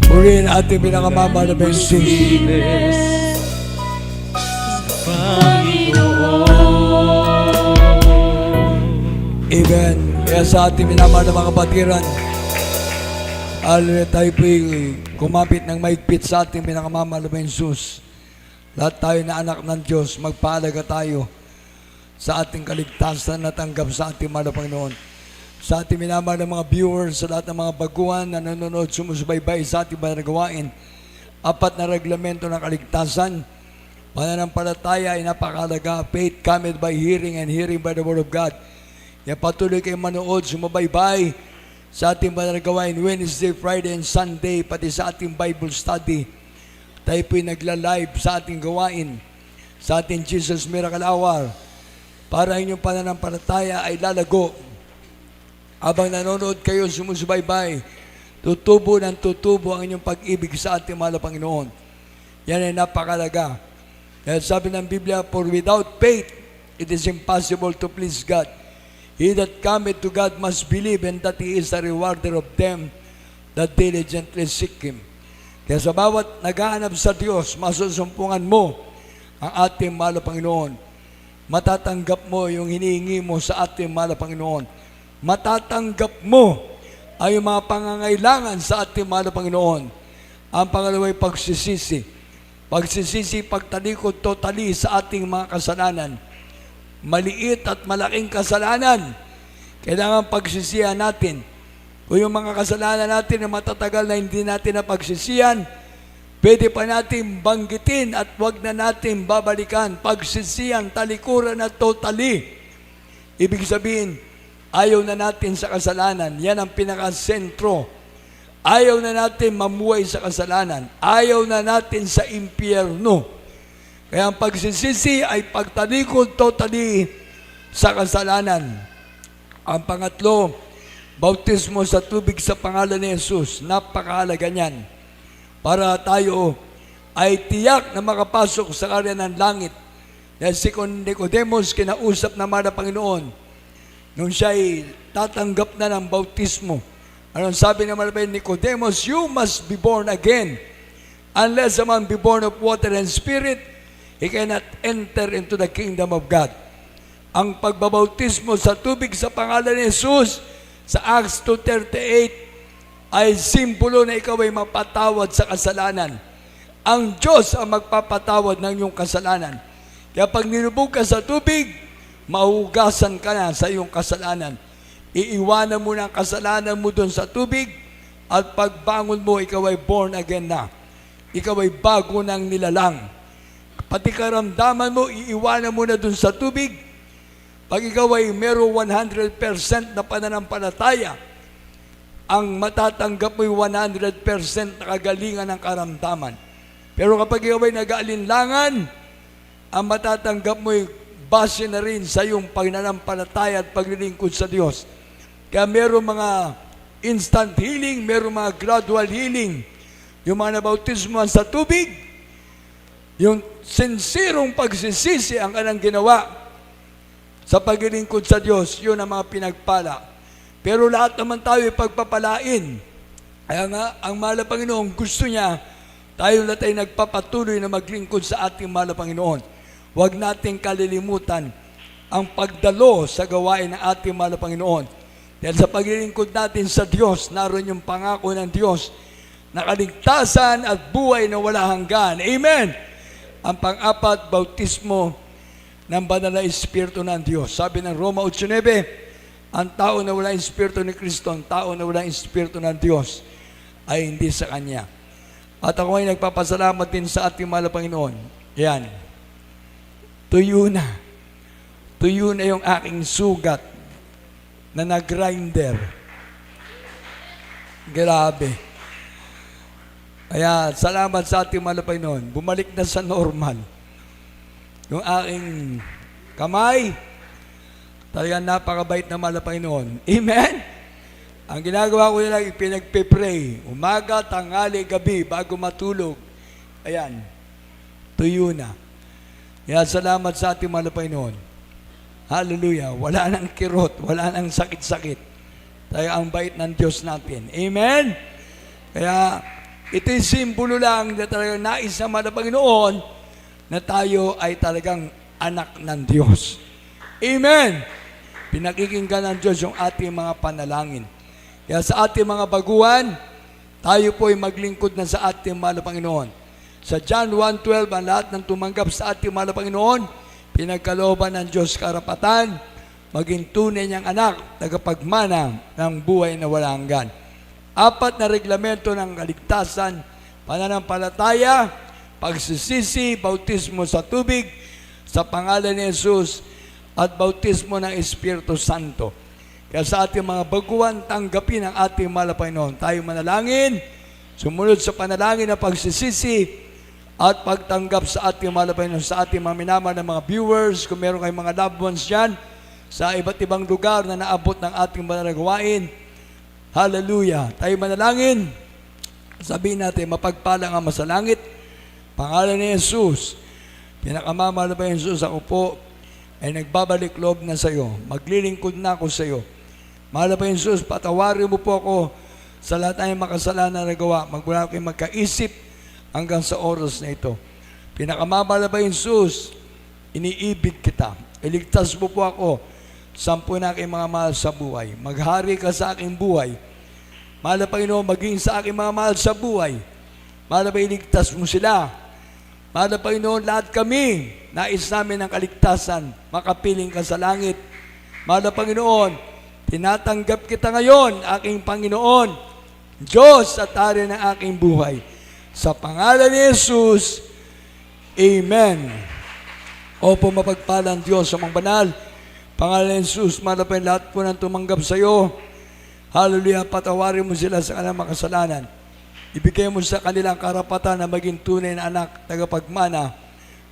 Purihin ating pinakamamahal na Jesus. Amen. Kaya sa ating minamahal na mga kapatiran, tayo po'y kumapit ng maigpit sa ating pinakamamahal na Jesus. Lahat tayo na anak ng Diyos, magpaalaga tayo sa ating kaligtasan na tanggap sa ating mahal na Panginoon. Sa ating minamahal na mga viewers, sa lahat ng mga baguhan na nanonood, sumusubaybay sa ating banal na gawain, 4 na reglamento ng kaligtasan. Pananampalataya ay napakahalaga. Faith cometh by hearing and hearing by the word of God. Kaya patuloy kayong manood, sumabaybay sa ating banal na gawain Wednesday, Friday, and Sunday, pati sa ating Bible study. Tayo po'y nagla-live sa ating gawain, sa ating Jesus Miracle Hour, para inyong pananampalataya ay lalago. Habang nanonood kayo, sumusubaybay, tutubo ng tutubo ang inyong pag-ibig sa ating mahal na Panginoon. Yan ay napakalaga. Kaya sabi ng Biblia, for without faith, it is impossible to please God. He that cometh to God must believe, and that He is a rewarder of them that diligently seek Him. Kaya sa bawat naghahanap sa Diyos, masusumpungan mo ang ating mahal na Panginoon. Matatanggap mo yung hinihingi mo sa ating mahal na Panginoon. Matatanggap mo ay yung mga pangangailangan sa ating mahal na Panginoon. Ang pangalawa ay pagsisisi. Pagsisisi, pagtalikod totally sa ating mga kasalanan. Maliit at malaking kasalanan, kailangan pagsisihan natin. Kung yung mga kasalanan natin na matatagal na hindi natin napagsisihan, pwede pa natin banggitin at wag na natin babalikan. Pagsisihan, talikuran na totally. Ibig sabihin, ayaw na natin sa kasalanan. Yan ang pinakasentro. Ayaw na natin mamuhay sa kasalanan. Ayaw na natin sa impyerno. Kaya ang pagsisisi ay pagtalikod totally sa kasalanan. Ang pangatlo, bautismo sa tubig sa pangalan ni Jesus. Napakahalaga niyan. Para tayo ay tiyak na makapasok sa karya ng langit. Dahil si Nicodemus, kinausap na mga Panginoon, nung siya ay tatanggap na ng bautismo. Anong sabi naman ni Nicodemus? You must be born again. Unless a man be born of water and spirit, he cannot enter into the kingdom of God. Ang pagbabautismo sa tubig sa pangalan ni Jesus sa Acts 2:38 ay simbolo na ikaw ay mapatawad sa kasalanan. Ang Diyos ang magpapatawad ng iyong kasalanan. Kaya pag nilubog ka sa tubig, mahugasan ka na sa iyong kasalanan. Iiwanan mo na ang kasalanan mo doon sa tubig at pagbangon mo, ikaw ay born again na. ikaw ay bago ng nilalang. Pati karamdaman mo, iiwanan mo na dun sa tubig. Pag ikaw ay meron 100% na pananampalataya, ang matatanggap mo ay 100% na kagalingan ng karamdaman. Pero kapag ikaw ay nag-aalinlangan, ang matatanggap mo ay base na rin sa iyong pananampalataya at paglilingkod sa Diyos. Kaya meron mga instant healing, meron mga gradual healing. Yung mga nabautismuhan sa tubig, yung sinserong pagsisisi ang kanang ginawa sa paglilingkod sa Diyos, yun ang mga pinagpala. Pero lahat naman tayo ay pagpapalain. Kaya nga, ang mahal na Panginoon, gusto niya, tayo lahat ay nagpapatuloy na maglingkod sa ating mahal na Panginoon. Huwag nating kalilimutan ang pagdalo sa gawain ng ating mahal na Panginoon. Dahil sa paglilingkod natin sa Diyos, naroon yung pangako ng Diyos na kaligtasan at buhay na wala hanggan. Amen! Ang pang-apat, bautismo ng banal na Espiritu ng Diyos. Sabi ng Roma 8:9, ang tao na wala Espiritu ni Kristo, ang tao na wala Espiritu ng Diyos, ay hindi sa Kanya. At ako ay nagpapasalamat din sa ating mahal na Panginoon. Yan. Tuyo na. Tuyo na yung aking sugat na nag-grinder. Grabe. Kaya salamat sa ating mahal na Panginoon. Bumalik na sa normal. Yung aking kamay, talagang napakabait na mahal na Panginoon. Amen? Ang ginagawa ko nila, ipinagpipray. Umaga, tanghali, gabi, bago matulog. Ayan. Tuyo na. Kaya salamat sa ating mahal na Panginoon. Hallelujah. Wala nang kirot, wala nang sakit-sakit. Tayo ang bait ng Diyos natin. Amen? Kaya ito'y simbolo lang na talagang nais ng mahal na Panginoon na tayo ay talagang anak ng Diyos. Amen! Pinakikinggan ng Diyos yung ating mga panalangin. Kaya sa ating mga baguhan, tayo po ay maglingkod na sa ating mahal na Panginoon. Sa John 1:12, ang lahat ng tumanggap sa ating mahal na Panginoon, pinagkalooban ng Diyos karapatan, maging tunay niyang anak, tagapagmana ng buhay na walang hanggan. 4 na reglamento ng kaligtasan, pananampalataya, pagsisisi, bautismo sa tubig, sa pangalan ni Jesus, at bautismo ng Espiritu Santo. Kaya sa ating mga baguhan, tanggapin ang ating mahal na Panginoon. Tayo manalangin, sumunod sa panalangin na pagsisisi, at pagtanggap sa ating mahal na Panginoon, sa ating mga minamahal na mga viewers, kung meron kayong mga loved ones dyan, sa iba't ibang lugar na naabot ng ating banal na gawain. Hallelujah. Tayo manalangin. Sabihin natin, mapagpalang ang masalangit. Pangalan ni Jesus. Pinakamamahal na ba Jesus, ako po ay nagbabalik loob na sa iyo. Maglilingkod na ako sa iyo. Mahal na ba Jesus, patawarin mo po ako sa lahat ng makasalanan na gawa. Magmula ko magkaisip hanggang sa oras na ito. Pinakamamahal na ba Jesus, iniibig kita. Iligtas mo po ako 10 na aking mga mahal sa buhay. Maghari ka sa aking buhay. Mahal na Panginoon, maging sa aking mga mahal sa buhay. Mahal na iligtas mo sila. Mahal na Panginoon, lahat kami, nais namin ng kaligtasan, makapiling ka sa langit. Mahal na Panginoon, tinatanggap kita ngayon, aking Panginoon, Diyos at Hari ng aking buhay. Sa pangalan ni Jesus, Amen. Opo, mapagpalang Diyos sa mga banal. Pangalan ni Jesus, mahal na Panginoon, lahat po nang tumanggap sa iyo. Hallelujah, patawarin mo sila sa kanilang makasalanan. Ibigay mo sa kanilang karapatan na maging tunay na anak, tagapagmana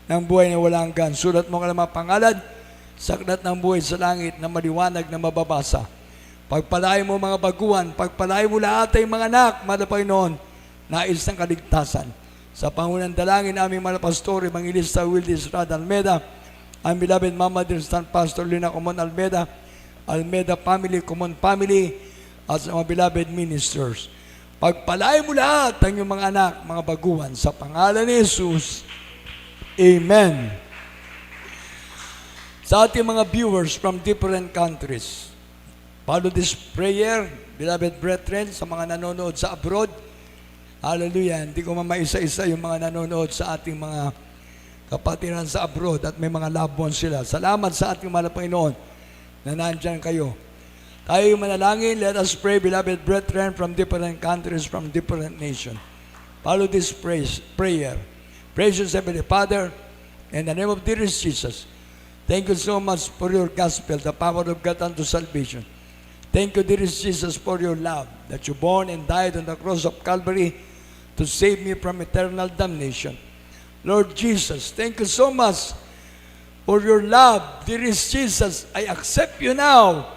ng buhay na walang hanggan. Sulat mo kanilang mga pangalan sa aklat ng buhay sa langit na maliwanag na mababasa. Pagpalain mo mga baguhan, pagpalain mo lahat ay mga anak, mahal na Panginoon, nais ng kaligtasan. Sa pangunang dalangin aming mga pastor, Evangelista Wildis Rad Almeda, ang beloved Mama Dear Stand Pastor Lina Comon Almeda, Almeda Family, Comon Family, at sa mga beloved ministers. Pagpalain mo lahat ang iyong mga anak, mga baguhan, sa pangalan ni Jesus. Amen. Sa ating mga viewers from different countries, follow this prayer, beloved brethren, sa mga nanonood sa abroad. Hallelujah. Hindi ko mamaisa-isa yung mga nanonood sa ating mga kapatiran sa abroad at may mga loved ones sila. Salamat sa ating mahal na Panginoon na nandyan kayo. Tayo manalangin, let us pray, beloved brethren from different countries, from different nations. follow this prayer. Precious Heavenly Father, in the name of dearest Jesus, thank you so much for your gospel, the power of God unto salvation. Thank you, dearest Jesus, for your love, that you born and died on the cross of Calvary to save me from eternal damnation. Lord Jesus, thank you so much for your love. Dearest Jesus, I accept you now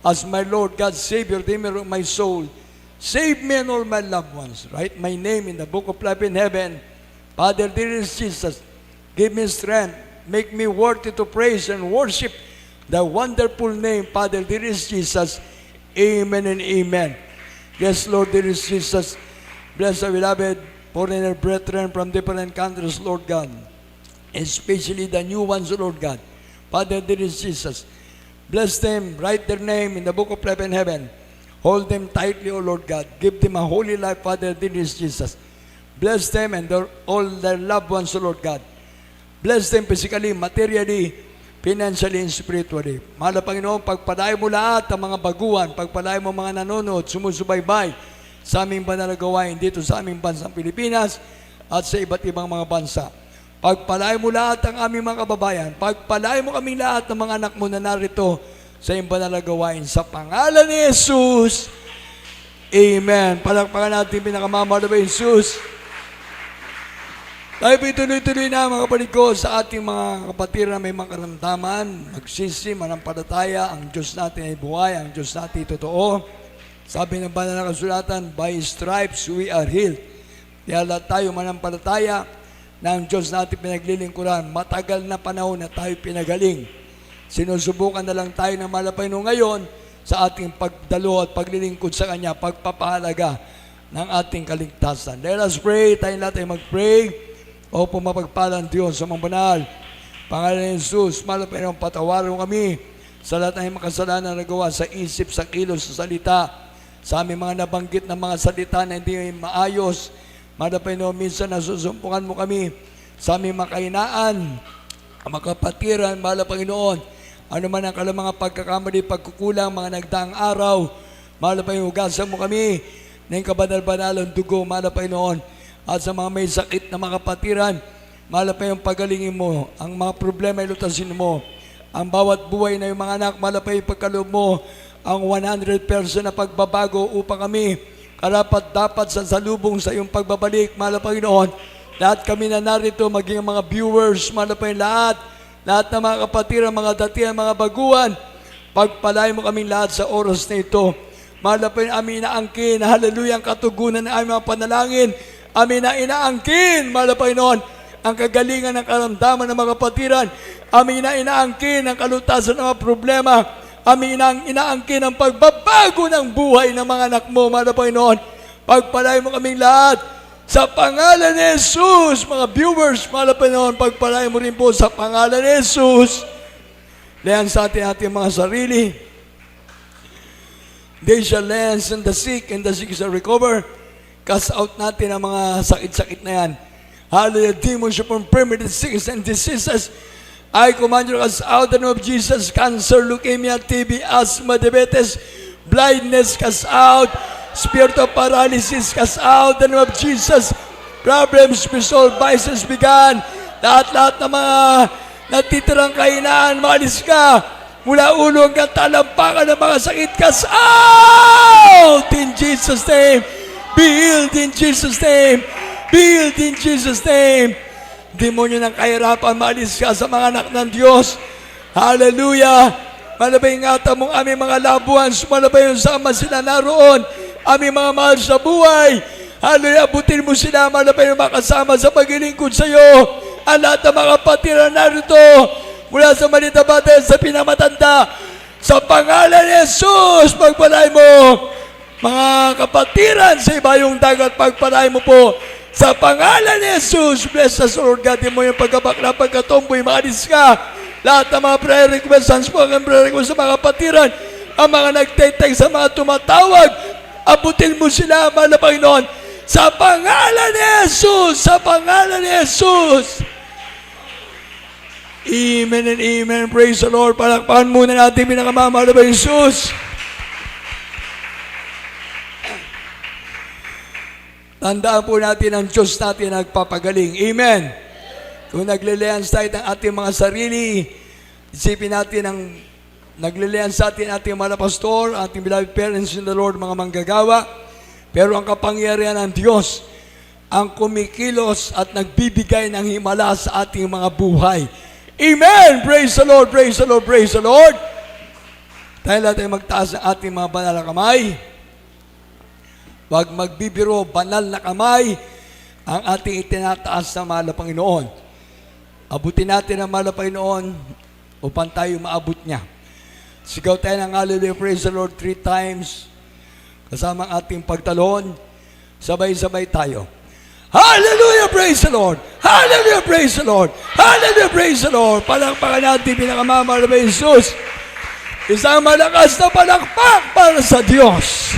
as my Lord, God, Savior, Redeemer of my soul. Save me and all my loved ones. Write my name in the book of life in heaven. Father, dearest Jesus, give me strength. Make me worthy to praise and worship the wonderful name, Father, dearest Jesus. Amen and amen. Yes, Lord, dearest Jesus, bless our beloved foreigner brethren from different countries, Lord God, especially the new ones, Lord God. Father, dearest Jesus, bless them, write their name in the book of life in heaven. Hold them tightly, O Lord God. Give them a holy life, Father, dearest Jesus. Bless them and all their loved ones, O Lord God. Bless them physically, materially, financially, and spiritually. Mahal na Panginoon, pagpalain mo lahat ang mga baguhan, pagpalain mo mga nanonood, sumusubaybay sa aming banal na gawain dito sa aming bansang Pilipinas at sa iba't ibang mga bansa. Pagpalain mo lahat ang aming mga kababayan. Pagpalain mo kaming lahat ng mga anak mo na narito sa iyong banal na gawain. Sa pangalan ni Jesus, Amen. Palakpakan natin pinakamamahal na Jesus. Tayo po tuloy-tuloy na mga kapatid ko sa ating mga kapatid na may mga karamdaman, magsisi, manampalataya, ang Diyos natin ay buhay, ang Diyos natin ay totoo. Sabi ng banal na kasulatan, by stripes we are healed. Kaya lahat tayo manampalataya na ang Diyos natin pinaglilingkuran. Matagal na panahon na tayo pinagaling. Sinusubukan na lang tayo ng malapay no ngayon sa ating pagdalo at paglilingkod sa Kanya, pagpapahalaga ng ating kaligtasan. Let us pray, tayo lahat ay mag-pray. O po mapagpalang Diyos sa mga banal. Pangalan ni Jesus, malapay ng patawarin kami sa lahat ng makasalanan na nagawa sa isip, sa kilos, sa salita, sa aming mga nabanggit na mga salita na hindi maayos. Malapay no, minsan nasusumpungan mo kami sa aming makainaan, makapatiran, mahal Panginoon. Ano man ang kalamang pagkakamali, pagkukulang, mga nagdaang araw, mahal Panginoon, hugasan mo kami ng kabanal-banalong dugo, mahal Panginoon. At sa mga may sakit na mga kapatiran, mahal pa yung pagalingin mo. Ang mga problema ay lutasin mo. Ang bawat buhay na yung mga anak, mahal pa yung pagkaloob mo. Ang 100% na pagbabago upang kami karapat-dapat sa salubong sa iyong pagbabalik, mahal Panginoon. Lahat kami na narito, maging mga viewers, mahal pa yung lahat ng mga kapatiran, mga datihan, mga baguhan, pagpalain mo kaming lahat sa oras na ito. Mahal pa yung aming inaangkin, hallelujah, ang katugunan ng aming mga panalangin. Amin na inaangkin, mahal na Panginoon, ang kagalingan ng karamdaman ng mga kapatiran. Amin na inaangkin ang kalutasan ng mga problema. Amin na inaangkin ang pagbabago ng buhay ng mga anak mo, mahal na Panginoon. Pagpalain mo kaming lahat sa pangalan ni Jesus. Mga viewers, mahal na Panginoon, pagpalain mo rin po sa pangalan ni Jesus. Layan sa ating mga sarili. They shall lay hands on the sick, and the sick shall recover. Cast out natin ang mga sakit-sakit na yan. Hallelujah, demons from infirmities, sickness, and diseases. I command you to cast out the name of Jesus. Cancer, leukemia, TB, asthma, diabetes, blindness, cast out. Spirit of paralysis, cast out the name of Jesus. Problems, resolved, vices began. Lahat-lahat ng mga natitirang kahinaan, maalis ka. Mula ulo hanggang talampakan ng mga sakit, cast out in Jesus' name. Be healed in Jesus' name. Be healed in Jesus' name. Demonyo ng kahirapan, maalis ka sa mga anak ng Diyos. Hallelujah. Malabay ingatan mong aming mga labuhan. Malabay yung sama sila naroon. Aming mga mahal sa buhay. Hallelujah. Abutin mo sila. Malabay yung makasama sa paglilingkod sa iyo. Ang lahat ng mga kapatiran narito. Mula sa malita bata sa pinamatanda. Sa pangalan ni Jesus, pagpalay mo. Mga kapatiran sa ibayong dagat, pagpalain mo po sa pangalan ni Jesus. Bless us, Lord God. Di mo yung pagkabakla, pagkatomboy, maalis ka. Lahat ng mga prayer requests, unspoken prayer requests sa mga kapatiran, ang mga nagteteng sa mga tumatawag, abutin mo sila, mahal na Panginoon, sa pangalan ni Jesus. Sa pangalan ni Jesus. Amen and amen. Praise the Lord. Palakpakan muna natin pinakamamahal na Jesus. Tandaan po natin ang Diyos natin nagpapagaling. Amen. Kung naglilians tayo ng ating mga sarili, isipin natin ang naglilians sa atin ating mga pastor, ating beloved parents in the Lord, mga manggagawa. Pero ang kapangyarihan ng Diyos ang kumikilos at nagbibigay ng himala sa ating mga buhay. Amen! Praise the Lord, praise the Lord, praise the Lord! Tayo lahat ay magtaas ng ating mga banal na kamay. Huwag magbibiro, banal na kamay ang ating itinataas na mahal na Panginoon. Abutin natin ang mahal na Panginoon upang tayo maabot niya. Sigaw tayo ng hallelujah, praise the Lord 3 times. Kasama ang ating pagtalon, sabay-sabay tayo. Hallelujah, praise the Lord! Hallelujah, praise the Lord! Hallelujah, praise the Lord! Palakpakan natin pinakamamahal na Jesus. Isang malakas na palakpak para sa Diyos.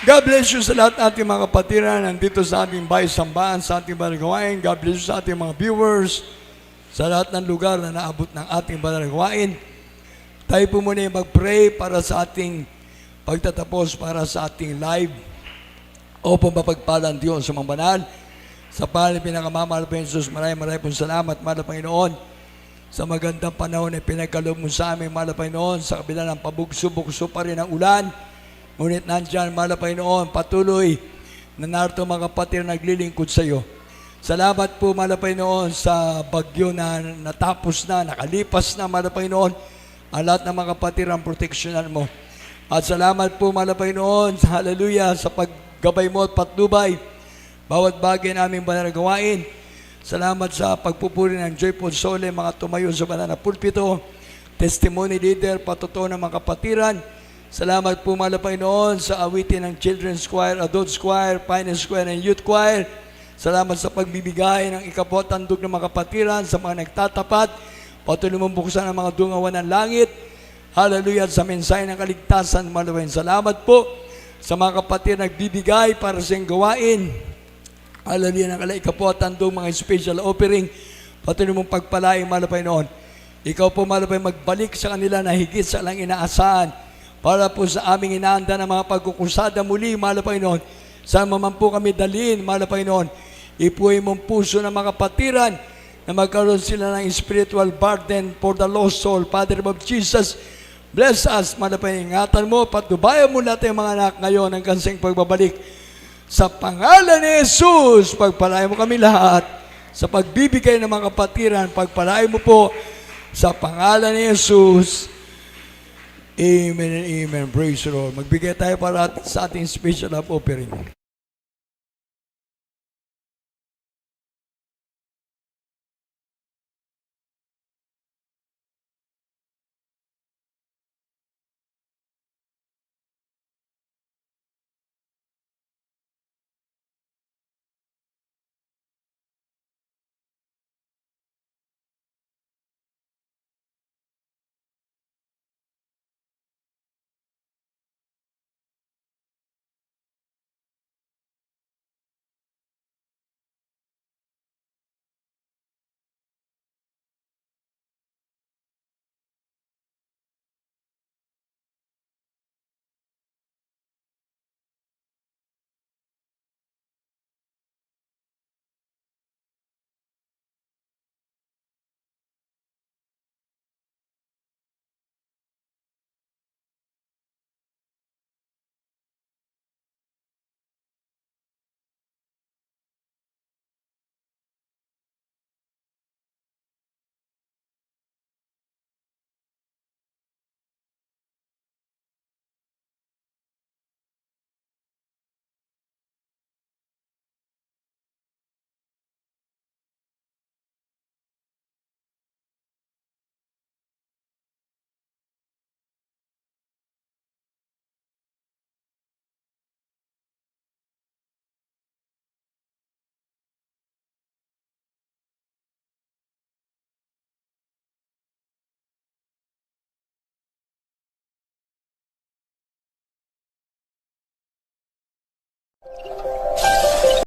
God bless you sa lahat nating mga kapatiran nandito sa ating bahay sambahan, sa ating baranggawain. God bless you sa ating mga viewers sa lahat ng lugar na naabot ng ating baranggawain. Tayo po muna yung mag-pray para sa ating pagtatapos, para sa ating live. O pagpapalang Diyos sa mga banal. Sa pangalan ng pinakamamahal po Jesus, maraming pong salamat, mahal na Panginoon, sa magandang panahon na pinagkaloob mo sa amin, mahal na Panginoon, sa kabila ng pabugso-bugso pa rin ang ulan. Ngunit nandyan, mahal na Panginoon, patuloy na narito mga kapatid na naglilingkod sa iyo. Salamat po, mahal na Panginoon, sa bagyo na natapos na, nakalipas na, mahal na Panginoon, ang lahat ng mga kapatid ang proteksyonan mo. At salamat po, mahal na Panginoon, sa hallelujah, sa paggabay mo at patnubay, bawat bagay namin banal na gawain. Salamat sa pagpupuri ng Joyful Sole, mga tumayo sa banal na pulpito, testimony leader, patutuo ng mga kapatiran. Salamat po, mahal na Panginoon, sa awitin ng Children's Choir, Adult Choir, Finance Choir, and Youth Choir. Salamat sa pagbibigay ng ikapot tandog ng mga kapatiran, sa mga nagtatapat, patuloy mong buksan ang mga dungawan ng langit. Hallelujah, sa mensahe ng kaligtasan, mahal na Panginoon. Salamat po sa mga kapatid nagbibigay para sa iyong gawain. Hallelujah, ng ikapot tandog, mga special offering, patuloy mong pagpalain, mahal na Panginoon. Ikaw po, mahal na Panginoon, magbalik sa kanila na higit sa lang inaasahan, para po sa aming inaanda ng mga pagkukusada muli, mahal na Panginoon. Saan man po kami dalhin, mahal na Panginoon, ipuhay mong puso ng mga kapatiran na magkaroon sila ng spiritual burden for the lost soul. Father of Jesus, bless us, mahal na Panginoon. Ingatan mo, patubayan mo natin mga anak ngayon hanggang sa pagbabalik. Sa pangalan ni Jesus, pagpalain mo kami lahat. Sa pagbibigay ng mga kapatiran, pagpalain mo po sa pangalan ni Jesus. Amen and amen. Praise the Lord. Magbigay tayo para sa ating special love offering.